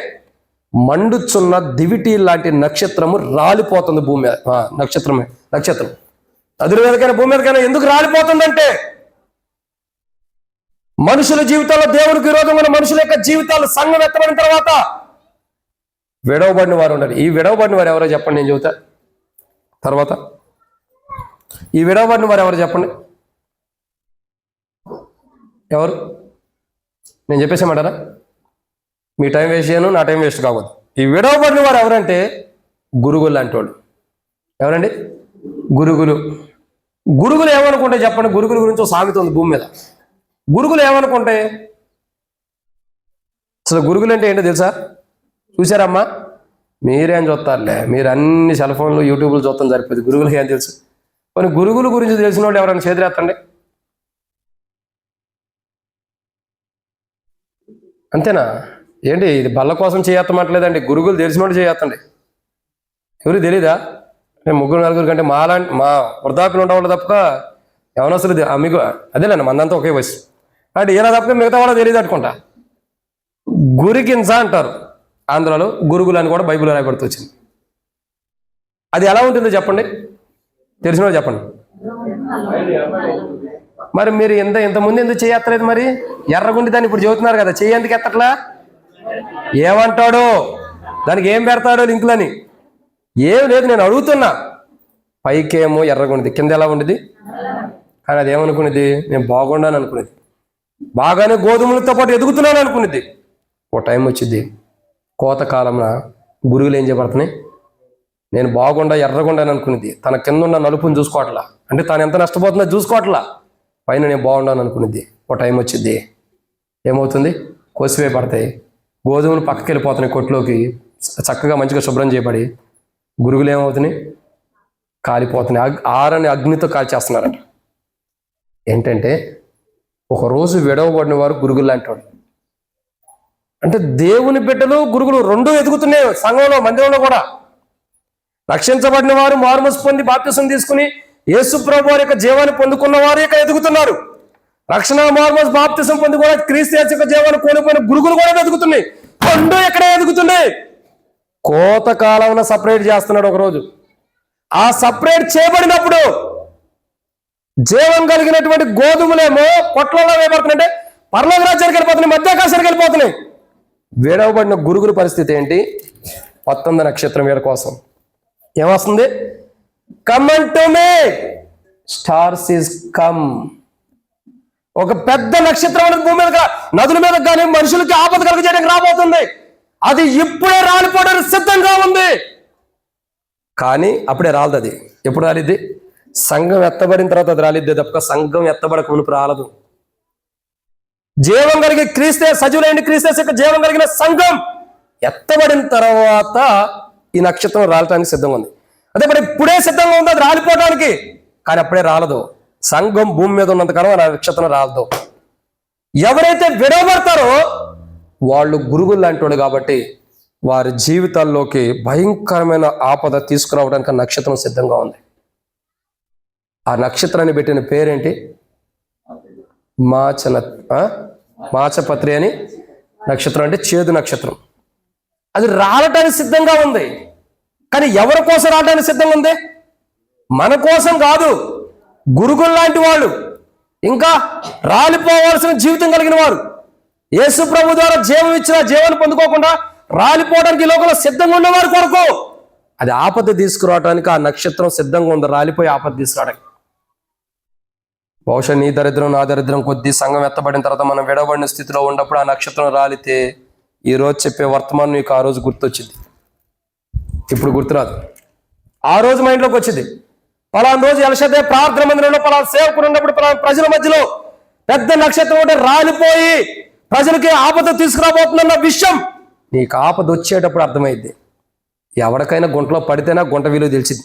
మండుచున్న దివిటి లాంటి నక్షత్రము రాలిపోతుంది భూమి మీద. నక్షత్రం నదుల మీదకైనా భూమి మీదకైనా ఎందుకు రాలిపోతుందంటే మనుషుల జీవితాల్లో దేవునికి విరోధంగా ఉన్న మనుషుల యొక్క జీవితాలు సంఘం ఎత్తబడిన తర్వాత విడవబడిన వారు ఉన్నారు. ఈ విడవబడిన వారు ఎవరో చెప్పండి, నేను చెబుతా తర్వాత. ఈ విడవబడిన వారు ఎవరు చెప్పండి? ఎవరు? నేను చెప్పేసామంటారా? మీ టైం వేస్ట్ చేయను, నా టైం వేస్ట్ కావద్దు. ఈ విడవబడిన వారు ఎవరంటే గురుగులు లాంటి వాళ్ళు. ఎవరండి? గురుగులు. గురుగులు ఏమనుకుంటే చెప్పండి, గురుగుల గురించి సాగుతుంది భూమి మీద. గురుగులు ఏమనుకుంటే, అసలు గురుగులు అంటే ఏంటో తెలుసా? చూసారమ్మా? మీరేం చూస్తారులే, మీరు అన్ని సెల్ ఫోన్లు యూట్యూబ్లు చూస్తాం సరిపోతుంది. గురుగులకి ఏం తెలుసు? కొన్ని గురుగుల గురించి తెలిసిన వాళ్ళు ఎవరైనా చేతులేస్తండి. అంతేనా ఏంటి? ఇది బల్ల కోసం చేయత్తమట్లేదండి, గురుగులు తెలిసిన వాళ్ళు చేయత్తండి. ఎవరు తెలీదా? నేను 3-4 కంటే మా వృద్ధాప్యం ఉండవాళ్ళు తప్ప యవనస్తులు మీకు అదేలేండి, మందంతా ఒకే వయసు అంటే ఇలా తప్ప మిగతా వాళ్ళకి తెలియదు అనుకుంటా. గురికింస అంటారు ఆంధ్రాలో, గురుగులు అని కూడా బైబిల్లో రాయబడుతూ వచ్చింది. అది ఎలా ఉంటుందో చెప్పండి, తెలిసిన వాళ్ళు చెప్పండి. మరి మీరు ఇంతకుముందు ఎందుకు చేయత్తలేదు? మరి ఎర్రగుండి దాన్ని ఇప్పుడు చెబుతున్నారు కదా, చెయ్యి ఎందుకు ఎత్తట్లా? ఏమంటాడో దానికి ఏం పెడతాడో లింకులని ఏం లేదు. నేను అడుగుతున్నా. పైకేమో ఎర్రగుండిది, కింద ఎలా ఉండేది? కానీ అది ఏమనుకునేది? నేను బాగుండాను అనుకునేది, బాగానే గోధుమలతో పాటు ఎదుగుతున్నాను అనుకునేది. ఓ టైం వచ్చింది, కోతకాలంలో గురుగులు ఏం చేయబడుతున్నాయి? నేను బాగుండా ఎర్రగుండాను అనుకునేది తన కింద ఉన్న నలుపుని చూసుకోవట్లా, అంటే తాను ఎంత నష్టపోతుందో చూసుకోవట్లా, పైన నేను బాగుండాను అనుకునేది. ఓ టైం వచ్చింది, ఏమవుతుంది? కోసివే పడతాయి, గోధుమలు పక్కకి వెళ్ళిపోతున్నాయి కొట్లోకి, చక్కగా మంచిగా శుభ్రం చేయబడి గురుగులు ఏమవుతున్నాయి? కాలిపోతున్నాయి. ఆరని అగ్నితో కాల్చేస్తున్నారట. ఏంటంటే ఒకరోజు విడవబడిన వారు గురుగులు లాంటి వాడు. అంటే దేవుని బిడ్డలు గురుగులు రెండూ ఎదుగుతున్నాయి సంఘంలో, మందిరంలో కూడా. రక్షించబడిన వారు మారుమనసు పొంది బాప్తిసం తీసుకుని యేసు ప్రభువు వారి యొక్క జీవాన్ని పొందుకున్న వారు ఇక ఎదుగుతున్నారు. రక్షణ మారుమనసు బాప్తిసం పొంది కూడా క్రీస్తు యేసు యొక్క జీవాన్ని కోల్పోయిన గురుగులు కూడా ఎదుగుతున్నాయి. రెండు ఎక్కడే ఎదుగుతున్నాయి? కోతకాలం సపరేట్ చేస్తున్నాడు ఒకరోజు. ఆ సపరేట్ చేయబడినప్పుడు జీవం కలిగినటువంటి గోధుమలేమో పొట్లలో వేయబడుతున్నాయంటే పరలోక రాజ్యానికి వెళ్ళిపోతున్నాయి, మధ్యాకాశానికి వెళ్ళిపోతున్నాయి. విడవబడిన గురుగుల పరిస్థితి ఏంటి? 19 నక్షత్రం వీళ్ళ కోసం ఏమొస్తుంది? Come unto me, stars is come. ఒక పెద్ద నక్షత్రం అనేది భూమి మీద, నదుల మీద కానీ మనుషులకి ఆపద కలిగజేయడానికి రాబోతుంది. అది ఇప్పుడే రాలిపోవడానికి సిద్ధంగా ఉంది. కానీ అప్పుడే రాలదు. అది ఎప్పుడు రాలిద్ది? సంఘం ఎత్తబడిన తర్వాత అది రాలిద్ది తప్ప సంఘం ఎత్తబడక మునుపు రాలదు. జీవం కలిగి క్రీస్తే సజీవులైన క్రీస్తే జీవం కలిగిన సంఘం ఎత్తబడిన తర్వాత ఈ నక్షత్రం రాలటానికి సిద్ధంగా ఉంది. అదే మరి ఇప్పుడే సిద్ధంగా ఉంది అది రాలిపోవడానికి, కానీ అప్పుడే రాలదు. సంఘం భూమి మీద ఉన్నంతకాలం ఆ నక్షత్రం రాలదు. ఎవరైతే విడవబడతారో వాళ్ళు గురుగులు లాంటి వాడు కాబట్టి వారి జీవితాల్లోకి భయంకరమైన ఆపద తీసుకురావడానికి ఆ నక్షత్రం సిద్ధంగా ఉంది. ఆ నక్షత్రాన్ని పెట్టిన పేరేంటి? మాచపత్రి అని నక్షత్రం, అంటే చేదు నక్షత్రం. అది రాలటానికి సిద్ధంగా ఉంది. కానీ ఎవరి కోసం రావడానికి సిద్ధంగా ఉంది? మన కోసం కాదు. గురుగులు లాంటి వాళ్ళు, ఇంకా రాలిపోవాల్సిన జీవితం కలిగిన వారు, యేసు ప్రభు ద్వారా జీవం ఇచ్చిన జీవాన్ని పొందుకోకుండా రాలిపోవడానికి ఈ లోకంలో సిద్ధంగా ఉన్నవారి కొరకు అది ఆపద తీసుకురావడానికి ఆ నక్షత్రం సిద్ధంగా ఉంది. రాలిపోయి ఆపద తీసుకురావడానికి. బహుశా నీ దరిద్రం నా దరిద్రం కొద్దీ సంఘం ఎత్తబడిన తర్వాత మనం విడబడిన స్థితిలో ఉన్నప్పుడు ఆ నక్షత్రం రాలితే ఈ రోజు చెప్పే వర్తమానం నీకు ఆ రోజు గుర్తొచ్చింది, ఇప్పుడు గుర్తురాదు. ఆ రోజు మా ఇంట్లోకి వచ్చింది. పలానా రోజు ఎల్షదే ప్రార్థన మందిరంలో పలానా సేవకుడు ఉన్నప్పుడు పలానా ప్రజల మధ్యలో పెద్ద నక్షత్రం ఒకటి రాలిపోయి ప్రజలకి ఆపద తీసుకురాబోతుందన్న విషయం నీకు ఆపద వచ్చేటప్పుడు అర్థమైంది. ఎవరికైనా గుంటలో పడితేనా గుంట విలువ తెలిసింది.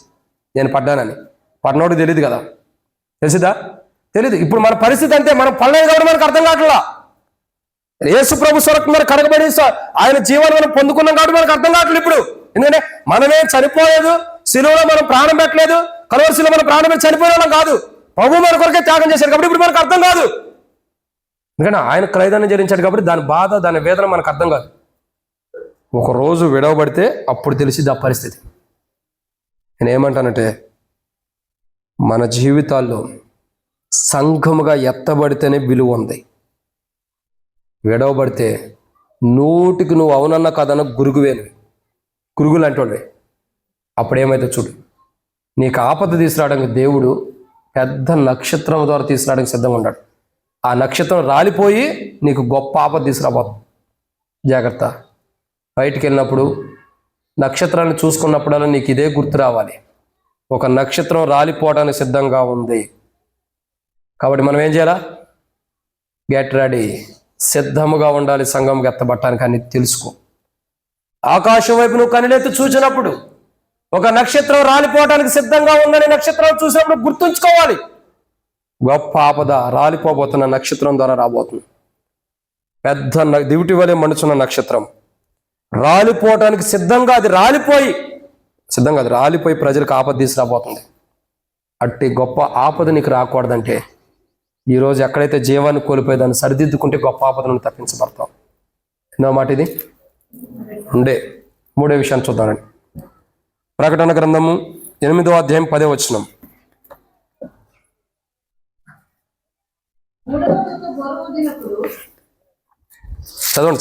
నేను పడ్డానని, పడినోడు తెలియదు కదా, తెలిసిదా? తెలియదు. ఇప్పుడు మన పరిస్థితి అంతే. మనం పడలేదు కాబట్టి మనకు అర్థం కావట్లా. యేసు ప్రభు స్వరక్తం మీద కడగబడి ఆయన జీవాన్ని మనం పొందుకున్నాం కాబట్టి మనకు అర్థం కావట్లేదు ఇప్పుడు. ఎందుకంటే మనమే చనిపోలేదు, శిలువలో మనం ప్రాణం పెట్టలేదు, కలవరిశిలో మనం ప్రాణం పెట్టి చనిపోయే వాళ్ళం కాదు. ప్రభు మన కొరకే త్యాగం చేశారు కాబట్టి ఇప్పుడు మనకు అర్థం కాదు. ఎందుకంటే ఆయన క్రైదాన్ని జరించాడు కాబట్టి దాని బాధ, దాని వేదన మనకు అర్థం కాదు. ఒకరోజు విడవబడితే అప్పుడు తెలిసింది ఆ పరిస్థితి. నేనేమంటానంటే మన జీవితాల్లో సంఘముగా ఎత్తబడితేనే విలువ ఉంది. విడవబడితే 100కి నువ్వు అవునన్న కదన్న గురుగులు అంటుండే. అప్పుడేమైతే చూడు, నీకు ఆపద తీసుకురావడానికి దేవుడు పెద్ద నక్షత్రం ద్వారా తీసుకురావడానికి సిద్ధంగా ఉన్నాడు. ఆ నక్షత్రం రాలిపోయి నీకు గొప్ప ఆపద తీసుకురాబోతుంది. జాగ్రత్త. బయటికి వెళ్ళినప్పుడు నక్షత్రాన్ని చూసుకున్నప్పుడల్లా నీకు ఇదే గుర్తు రావాలి, ఒక నక్షత్రం రాలిపోవడానికి సిద్ధంగా ఉంది. కాబట్టి మనం ఏం చేయాలా? గెట్ రెడీ, సిద్ధముగా ఉండాలి సంఘం ఎత్తబట్టడానికి అని తెలుసుకో. ఆకాశం వైపు నువ్వు కనులెత్తి చూసినప్పుడు ఒక నక్షత్రం రాలిపోవడానికి సిద్ధంగా ఉందని నక్షత్రం చూసినప్పుడు గుర్తుంచుకోవాలి, గొప్ప ఆపద రాలిపోబోతున్న నక్షత్రం ద్వారా రాబోతుంది. పెద్ద దివిటి వలె మండుచున్న నక్షత్రం రాలిపోవటానికి సిద్ధంగా, అది రాలిపోయి ప్రజలకు ఆపద తీసుకురాబోతుంది. అట్టి గొప్ప ఆపద నీకు రాకూడదంటే ఈరోజు ఎక్కడైతే జీవాన్ని కోల్పోయి దాన్ని సరిదిద్దుకుంటే గొప్ప ఆపదను తప్పించబడతాం. ఎన్నో మాట ఇది. మూడో విషయాన్ని చూద్దామండి. ప్రకటన గ్రంథము 8వ అధ్యాయం 10వ వచనం.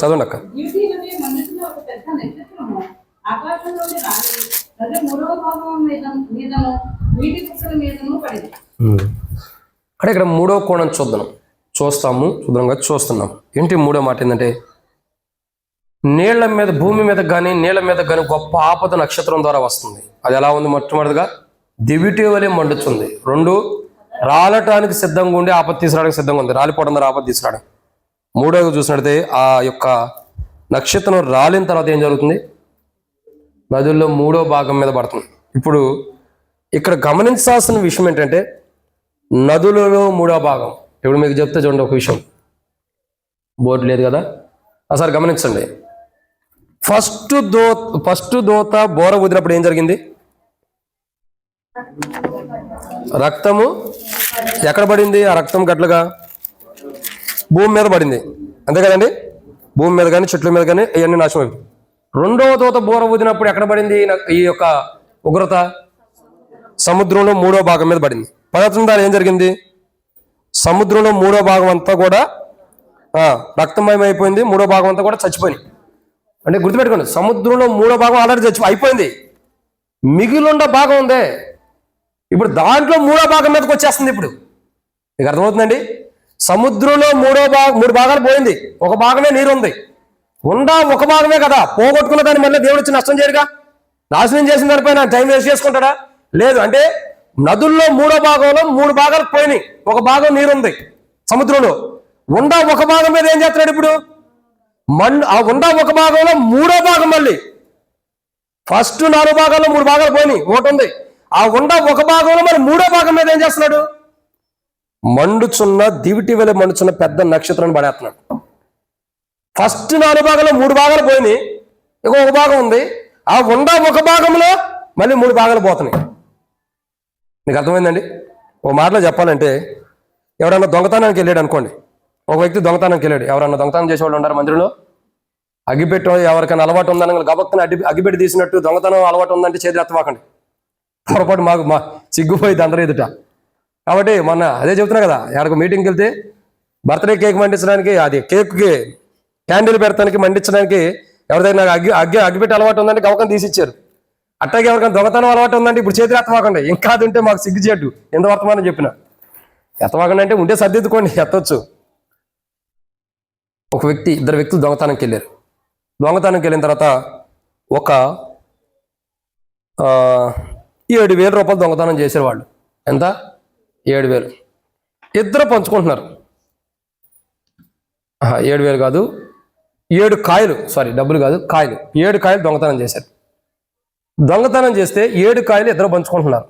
చదవండి అక్క. అంటే ఇక్కడ మూడో కోణం చూస్తున్నాం. ఏంటి మూడో మాట ఏంటంటే, నీళ్ల మీద, భూమి మీద కానీ నీళ్ల మీద కానీ గొప్ప ఆపద నక్షత్రం ద్వారా వస్తుంది. అది ఎలా ఉంది? మొట్టమొదటిగా దివిటి వలె మండుతుంది. 2, రాలటానికి సిద్ధంగా ఉండి ఆపద తీసుకురావడానికి సిద్ధంగా ఉంది, రాలిపోవడం ద్వారా ఆపద తీసుకురావడం. మూడోగా చూసినట్లయితే ఆ యొక్క నక్షత్రం రాలిన తర్వాత ఏం జరుగుతుంది? నదుల్లో 3వ భాగం మీద పడుతుంది. ఇప్పుడు ఇక్కడ గమనించాల్సిన విషయం ఏంటంటే, నదులలో 3వ భాగం. ఇప్పుడు మీకు చెప్తే చూడండి ఒక విషయం, బోర్డు లేదు కదా, ఒకసారి గమనించండి. ఫస్ట్ దూత బోర ఊదినప్పుడు ఏం జరిగింది? రక్తము ఎక్కడ పడింది? ఆ రక్తం గట్లుగా భూమి మీద పడింది, అంతే కదండి? భూమి మీద కానీ చెట్ల మీద కానీ ఇవన్నీ నాశనం అయిపోయి. 2వ దూత బోర ఊదినప్పుడు ఎక్కడ పడింది ఈ యొక్క ఉగ్రత? సముద్రంలో 3వ భాగం మీద పడింది. పదార్థం ద్వారా ఏం జరిగింది? సముద్రంలో 3వ భాగం అంతా కూడా రక్తమయం అయిపోయింది, 3వ భాగం అంతా కూడా చచ్చిపోయింది. అంటే గుర్తుపెట్టుకోండి, సముద్రంలో 3వ భాగం ఆల్రెడీ అయిపోయింది, మిగిలిన భాగం ఉందే ఇప్పుడు దాంట్లో 3వ భాగం మీదకి వచ్చేస్తుంది. ఇప్పుడు మీకు అర్థమవుతుందండి? సముద్రంలో 3 భాగాలు పోయింది, ఒక భాగమే నీరు ఉంది. ఒక భాగమే కదా, పోగొట్టుకున్న దాన్ని మళ్ళీ దేవుడు వచ్చి నష్టం చేయడుగా, నాశనం చేసిన దానిపైన టైం వేస్ట్ చేసుకుంటాడా? లేదు. అంటే నదుల్లో 3వ భాగంలో 3 భాగాలు పోయినాయి, ఒక భాగం నీరుంది సముద్రంలో. ఒక భాగం మీద ఏం చేస్తున్నాడు ఇప్పుడు? ఆ ఒక భాగంలో 3వ భాగం, మళ్ళీ ఫస్ట్ 4 భాగాల్లో 3 భాగాలు పోయినాయి, ఒకటి ఉంది. ఆ ఒక భాగంలో మరి 3వ భాగం మీద ఏం చేస్తున్నాడు? మండుచున్న దివిటి వలె మండుచున్న పెద్ద నక్షత్రాన్ని పడేస్తున్నాడు. ఫస్ట్ 4 భాగాల్లో 3 భాగాలు పోయినాయి, ఒక భాగం ఉంది. ఆ ఒక భాగంలో మళ్ళీ 3 భాగాలు పోతున్నాయి. మీకు అర్థమైందండి? ఒక మాటలో చెప్పాలంటే, ఎవరన్నా దొంగతనానికి వెళ్ళాడు అనుకోండి, ఒక వ్యక్తి దొంగతనానికి వెళ్ళాడు. ఎవరన్నా దొంగతనం చేసేవాళ్ళు ఉన్నారు మందిరంలో? అగ్గిపెట్టి ఎవరికైనా అలవాటు ఉందని గబక్కన అగ్గిపెట్టి తీసినట్టు దొంగతనం అలవాటు ఉందంటే చేతులు ఎత్తవాకండి, పొరపాటు మా సిగ్గుపోయింది అందరూ ఎదుట. కాబట్టి మొన్న అదే చెప్తున్నా కదా, ఎవరికి మీటింగ్కి వెళ్తే బర్త్డే కేక్ మండించడానికి, అది కేక్కి క్యాండిల్ పెడతానికి మండించడానికి ఎవరిదైనా అగ్గిపెట్టి అలవాటు ఉందంటే గవకం తీసిచ్చారు. అట్టాగే ఎవరికైనా దొంగతనం అలవాటు ఉందంటే ఇప్పుడు చేతులు ఎత్తవాకండి, ఇంకా అది ఉంటే మాకు సిగ్గు చేయట్టు ఎంత వర్తమానం చెప్పిన. ఎత్తవాకండి అంటే ఉంటే సర్దిద్దుకోండి, ఎత్తవచ్చు. ఇద్దరు వ్యక్తులు దొంగతనానికి వెళ్ళారు. దొంగతనానికి వెళ్ళిన తర్వాత ఒక 7,000 రూపాయలు దొంగతనం చేశారు వాళ్ళు. ఎంత? 7,000. ఇద్దరు పంచుకుంటున్నారు. 7,000 కాదు, 7 కాయలు, డబ్బులు కాదు, కాయలు. 7 కాయలు దొంగతనం చేశారు. దొంగతనం చేస్తే 7 కాయలు ఇద్దరు పంచుకుంటున్నారు.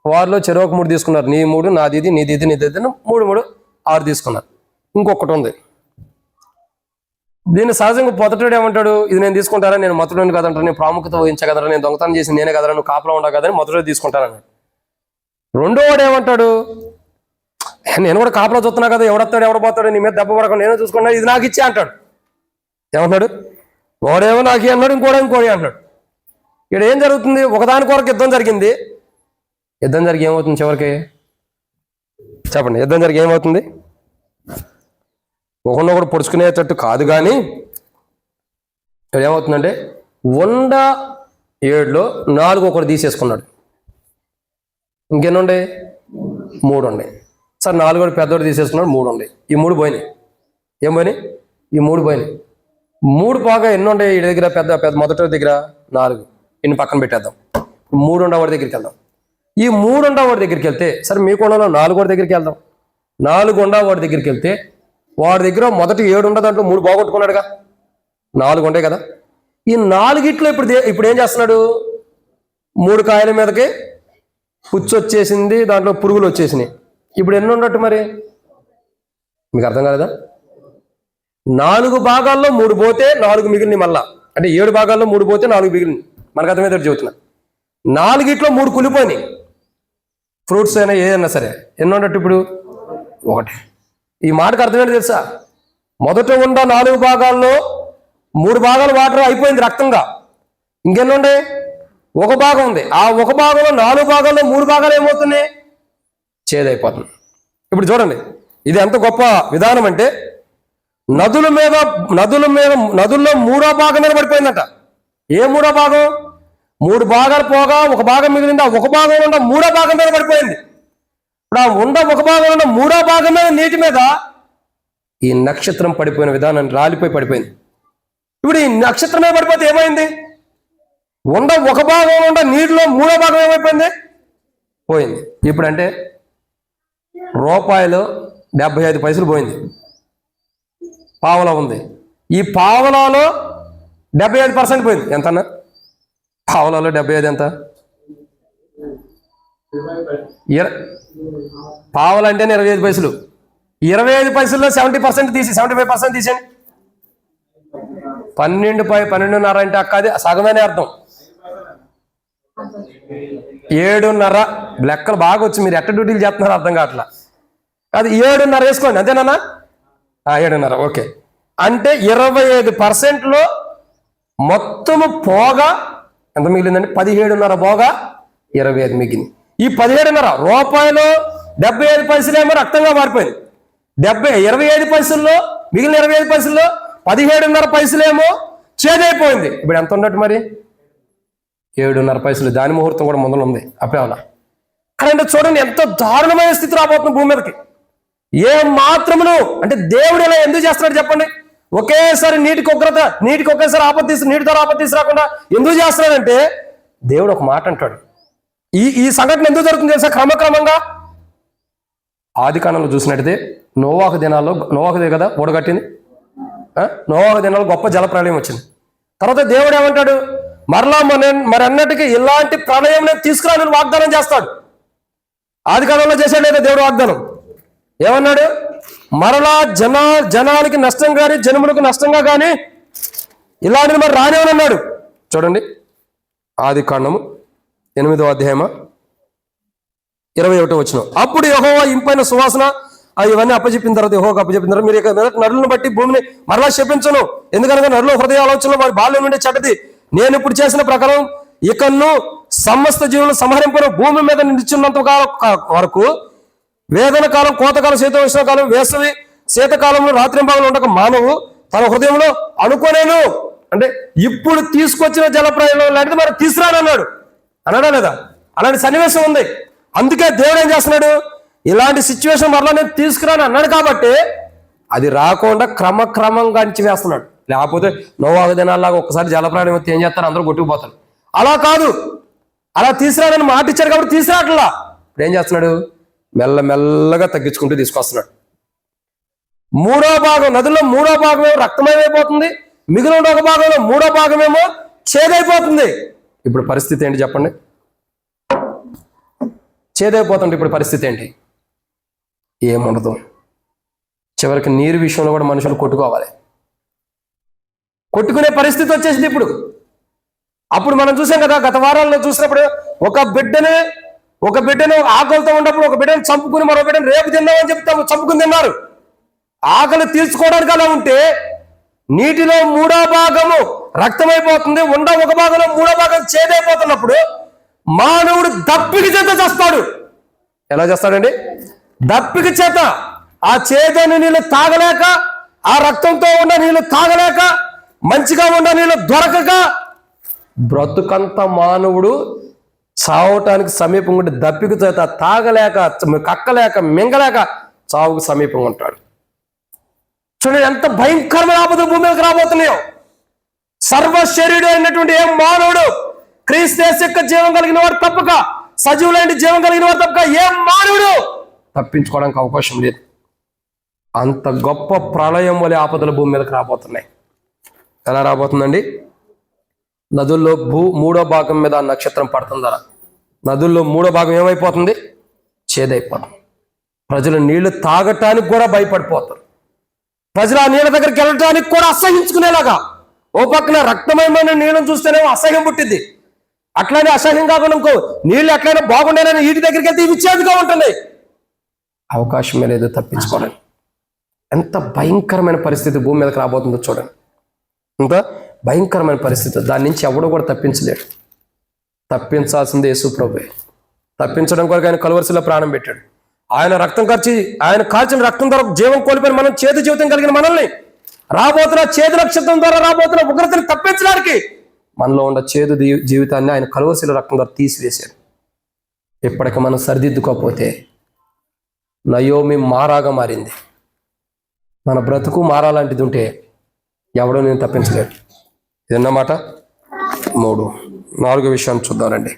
వారిలో చెరువుకు 3 తీసుకున్నారు. నీ 3, నాది ఇది, నీది ఇది, నీది ఇది, 3 6 తీసుకున్నారు. ఇంకొకటి ఉంది. దీన్ని సహజంగా పొదటాడు ఏమంటాడు? ఇది నేను తీసుకుంటారా, నేను మతుడని కదంటారా, నేను ప్రాముఖ్యత వహించగలరా, నేను దొంగతనం చేసి నేనే కదరా, నువ్వు కాపలా ఉండవు కదని మొదటి తీసుకుంటానన్నాడు. రెండో వాడు ఏమంటాడు? నేను కూడా కాపలా చూస్తున్నా కదా, ఎవడొస్తాడు ఎవడపోతాడు, నీ మీద దెబ్బ పడకుండా నేను చూసుకున్నా, ఇది నాకు ఇచ్చే అంటాడు. ఏమంటాడు? వాడేమో నాకు అన్నాడు, ఇంకోటి అంటాడు. ఇక్కడ ఏం జరుగుతుంది? ఒకదాని కొరకు యుద్ధం జరిగింది. యుద్ధం జరిగి ఏమవుతుంది చివరికి? చెప్పండి, యుద్ధం జరిగి ఏమవుతుంది? ఒకరినొకడు పొడుచుకునేటట్టు కాదు, కానీ ఇక్కడ ఏమవుతుందంటే 107లో 4 ఒకటి తీసేసుకున్నాడు. ఇంకెన్ని ఉండే? 3 ఉండే. సార్ 4 పెద్దోడు తీసేసుకున్నాడు, 3 ఉండే. ఈ 3 పోయినాయి. ఏం పోయినాయి? ఈ 3 పోయినాయి. 3 పోగా ఎన్ని ఉంటాయి ఈ దగ్గర? పెద్ద పెద్ద మొదటి దగ్గర 4. ఇన్ని పక్కన పెట్టేద్దాం. 3 ఉండేవాడి దగ్గరికి వెళ్దాం. ఈ 3 ఉండేవాడి దగ్గరికి వెళ్తే సరే, మీకు ఉండలో 4 దగ్గరికి వెళ్దాం. 4 ఉండేవాడి దగ్గరికి వెళ్తే వాడి దగ్గర మొదటి 7 ఉండే దాంట్లో 3 పోగొట్టుకున్నాడుగా. 4 ఉంటాయి కదా. ఈ 4గిట్లో ఇప్పుడు ఏం చేస్తున్నాడు? 3 కాయల మీదకి పుచ్చు వచ్చేసింది, దాంట్లో పురుగులు వచ్చేసినాయి. ఇప్పుడు ఎన్ని ఉన్నట్టు మరి? మీకు అర్థం కాలేదా? 4 భాగాల్లో 3 పోతే 4 మిగిలినవి. మళ్ళా అంటే 7 భాగాల్లో 3 పోతే 4 మిగిలినవి. మనకు అర్థమైతే చెబుతున్నా. 4గిట్లో 3 కులిపోయినాయి. ఫ్రూట్స్ అయినా ఏదైనా సరే ఎన్ని ఉన్నట్టు ఇప్పుడు? 1. ఈ మాటకు అర్థమైంది తెలుసా? మొదట ఉన్న 4 భాగాల్లో 3 భాగాలు వాటర్ అయిపోయింది రక్తంగా. ఇంకెన్ని ఉన్నాయి? 1 భాగం ఉంది. ఆ 1 భాగంలో 4 భాగాల్లో 3 భాగాలు ఏమవుతున్నాయి? చేదైపోతుంది. ఇప్పుడు చూడండి, ఇది ఎంత గొప్ప విధానం అంటే నదుల్లో 3వ భాగం మీద పడిపోయిందట. ఏ 3వ భాగం? 3 భాగాలు పోగా 1 భాగం మిగిలింది. ఆ 1 భాగంలో ఉన్న 3వ భాగం మీద పడిపోయింది. ఇప్పుడు ఆ 1 భాగంలో ఉన్న 3వ భాగం మీద, నీటి మీద ఈ నక్షత్రం పడిపోయిన విధానం రాలిపోయి పడిపోయింది. ఇప్పుడు ఈ నక్షత్రం మీద పడిపోతే ఏమైంది? 1 భాగంలో ఉన్న నీటిలో 3వ భాగం ఏమైపోయింది? పోయింది. ఇప్పుడు అంటే రూపాయలు 75 పైసలు పోయింది. పావలా ఉంది. ఈ పావలాలో 75% పోయింది. ఎంతన్నా? పావలాలో 75 ఎంత? పావలా అంటేనే 25 పైసలు. 25 పైసల్లో 70% తీసి 75% తీసేయండి. 12.5 అంటే అక్క అది సగమనే అర్థం. 7.5 లెక్కలు బాగా వచ్చి మీరు ఎట్ట డ్యూటీలు చేస్తున్నారో అర్థం కావట్లా. అది 7.5 వేసుకోండి, అంతేనా? 7.5. ఓకే. అంటే 25%లో మొత్తము పోగా ఎంత మిగిలిందండి? 17.5 పోగా 25 మిగిలింది. ఈ 17.5 రూపాయలు 75 పైసలేమో రక్తంగా మారిపోయింది. 25 పైసల్లో మిగిలిన 25 పైసల్లో 17.5 పైసలేమో చేదైపోయింది. ఇప్పుడు ఎంత ఉన్నట్టు మరి? 7.5 పైసలు. దాని ముహూర్తం కూడా ముందర ఉంది. అప్పుడేమన్నా అంటే చూడండి ఎంత దారుణమైన స్థితి రాబోతుంది భూమి మీదకి. ఏ మాత్రమును అంటే దేవుడు ఇలా ఎందుకు చేస్తున్నాడు చెప్పండి? ఒకేసారి నీటికి ఒకేసారి నీటి ద్వారా ఆపత్తి రాకుండా ఎందుకు చేస్తున్నాడంటే దేవుడు ఒక మాట అంటాడు. ఈ సంఘటన ఎందుకు జరుగుతుంది తెలుసా? క్రమక్రమంగా ఆదికాండంలో చూసినట్టయితే నోవాహు కదా ఓడగట్టింది. నోవాహు దినాల్లో గొప్ప జల ప్రళయం వచ్చింది. తర్వాత దేవుడు ఏమంటాడు? మరలా మరి అన్నట్టుకి ఇలాంటి ప్రళయం తీసుకురాని వాగ్దానం చేస్తాడు. ఆదికాండంలో చేశాడు లేదా దేవుడు వాగ్దానం? ఏమన్నాడు? మరలా జనాలకి నష్టం కానీ జనములకు నష్టంగా కానీ ఇలాంటిది మరి రానివని అన్నాడు. చూడండి, ఆదికాండము 8వ అధ్యాయము 21వ వచనం. అప్పుడు యెహోవా ఇంపైన సువాసన ఇవన్నీ అప్పచెప్పిన తర్వాత మీరు ఇక నరులను బట్టి భూమిని మరలా శపించను. ఎందుకనగా నరుల హృదయ ఆలోచనలో వారి బాల్యం నుండి చెడ్డది. నేను ఇప్పుడు చేసిన ప్రకారం ఇకను సమస్త జీవులను సంహరింపను. భూమి మీద నిలిచినంత వరకు వేదన కాలం, కోతకాలం, శీతోష్ణ కాలం, వేసవి శీతకాలంలో రాత్రింబాగులు ఉండక మానవు తన హృదయంలో అనుకోలేను. అంటే ఇప్పుడు తీసుకొచ్చిన జలప్రయాణం లాంటిది మరి తీసుకురానన్నాడు. అన్నాడా లేదా? అలాంటి సన్నివేశం ఉంది. అందుకే దేవుడు ఏం చేస్తున్నాడు? ఇలాంటి సిచ్యువేషన్ మరలా నేను తీసుకురాను అన్నాడు కాబట్టి అది రాకుండా క్రమక్రమంగా అణిచివేస్తున్నాడు. లేకపోతే నోవాహు దినాల్లాగా ఒక్కసారి జలప్రయాణం వస్తే ఏం చేస్తారు? అందరూ కొట్టుకుపోతారు. అలా కాదు, అలా తీసుకురాడని మాట ఇచ్చారు కాబట్టి తీసుకురాట్లా. ఇప్పుడు ఏం చేస్తున్నాడు? మెల్లమెల్లగా తగ్గించుకుంటూ తీసుకొస్తున్నాడు. 3వ భాగం నదుల్లో 3వ భాగమేమో రక్తమయమైపోతుంది. మిగిలిన 1 భాగంలో 3వ భాగమేమో చేదైపోతుంది. ఇప్పుడు పరిస్థితి ఏంటి చెప్పండి? చేదైపోతుంది. ఇప్పుడు పరిస్థితి ఏంటి? ఏముండదు. చివరికి నీరు విషయంలో కూడా మనుషులు కొట్టుకోవాలి. కొట్టుకునే పరిస్థితి వచ్చేసింది ఇప్పుడు. అప్పుడు మనం చూసాం కదా, గత వారాల్లో చూసినప్పుడు ఒక బిడ్డను ఆకలితో ఉన్నప్పుడు ఒక బిడ్డను చంపుకుని మరో బిడ్డను రేపు తిన్నామని చెప్తాము, చంపుకుని తిన్నారు. ఆకలి తీర్చుకోవడానికి అలా ఉంటే నీటిలో 3వ భాగము రక్తమైపోతుంది. 1 భాగంలో 3వ భాగం చేదైపోతున్నప్పుడు మానవుడు దప్పిక చేత చేస్తాడు. ఎలా చేస్తాడండి? దప్పిక చేత. ఆ చేదని నీళ్ళు తాగలేక, ఆ రక్తంతో ఉన్న నీళ్ళు తాగలేక, మంచిగా ఉన్న నీళ్ళు దొరకక బ్రతుకంత మానవుడు చావటానికి సమీపంగా ఉంటే దప్పిక చేత తాగలేక, కక్కలేక, మింగలేక చావుకు సమీపంగా ఉంటాడు. చూడండి ఎంత భయంకరమైన ఆపద భూమి మీదకి రాబోతున్నాయో. సర్వ శరీరుడు అయినటువంటి ఏ మానవుడు, క్రీస్తు యేసు యొక్క జీవం కలిగిన వాడు తప్పక, సజీవులైన జీవం కలిగిన వాడు తప్పక ఏ మానవుడు తప్పించుకోవడానికి అవకాశం లేదు. అంత గొప్ప ప్రళయం వలె ఆపదలు భూమి మీదకి రాబోతున్నాయి. ఎలా రాబోతుందండి? నదుల్లో మూడో భాగం మీద ఆ నక్షత్రం పడుతుందా, నదుల్లో మూడో భాగం ఏమైపోతుంది? చేదైపోతుంది. ప్రజలు నీళ్లు తాగటానికి కూడా భయపడిపోతారు. ప్రజలు ఆ నీళ్ళ దగ్గరికి వెళ్ళటానికి కూడా అసహించుకునేలాగా. ఓ పక్కన రక్తమయమైన నీళ్ళని చూస్తేనేమో అసహ్యం పుట్టింది, అట్లానే అసహ్యం కాకుండా ఇంకో నీళ్ళు ఎట్లయినా బాగుండేనని వీటి దగ్గరికి వెళ్తే ఇవి చేదుగా ఉంటుంది. అవకాశమే లేదు తప్పించుకోవడానికి. ఎంత భయంకరమైన పరిస్థితి భూమి మీదకి రాబోతుందో చూడండి. ఇంత భయంకరమైన పరిస్థితి, దాని నుంచి ఎవడు కూడా తప్పించలేడు. తప్పించాల్సిందే యేసు ప్రభువే. తప్పించడం కొరకు ఆయన కలువరిశిలో ప్రాణం పెట్టాడు. ఆయన రక్తం కార్చి, ఆయన కాల్చిన రక్తం ద్వారా జీవం కోల్పోయిన మనం, చేదు జీవితం కలిగిన మనల్ని రాబోతున్న చేదు నక్షత్రం ద్వారా రాబోతున్న ఉగ్రతని తప్పించడానికి మనలో ఉన్న చేదు జీవితాన్ని ఆయన కలువరిశిలో రక్తం ద్వారా తీసివేశాడు. ఇప్పటికి మనం సరిదిద్దుకోకపోతే నయోమి మారాగా మారింది. మన బ్రతుకు మారాలాంటిది ఉంటే ఎవడో నేను తప్పించలేడు. ఇదన్నమాట. 4వ విషయాన్ని చూద్దామండి.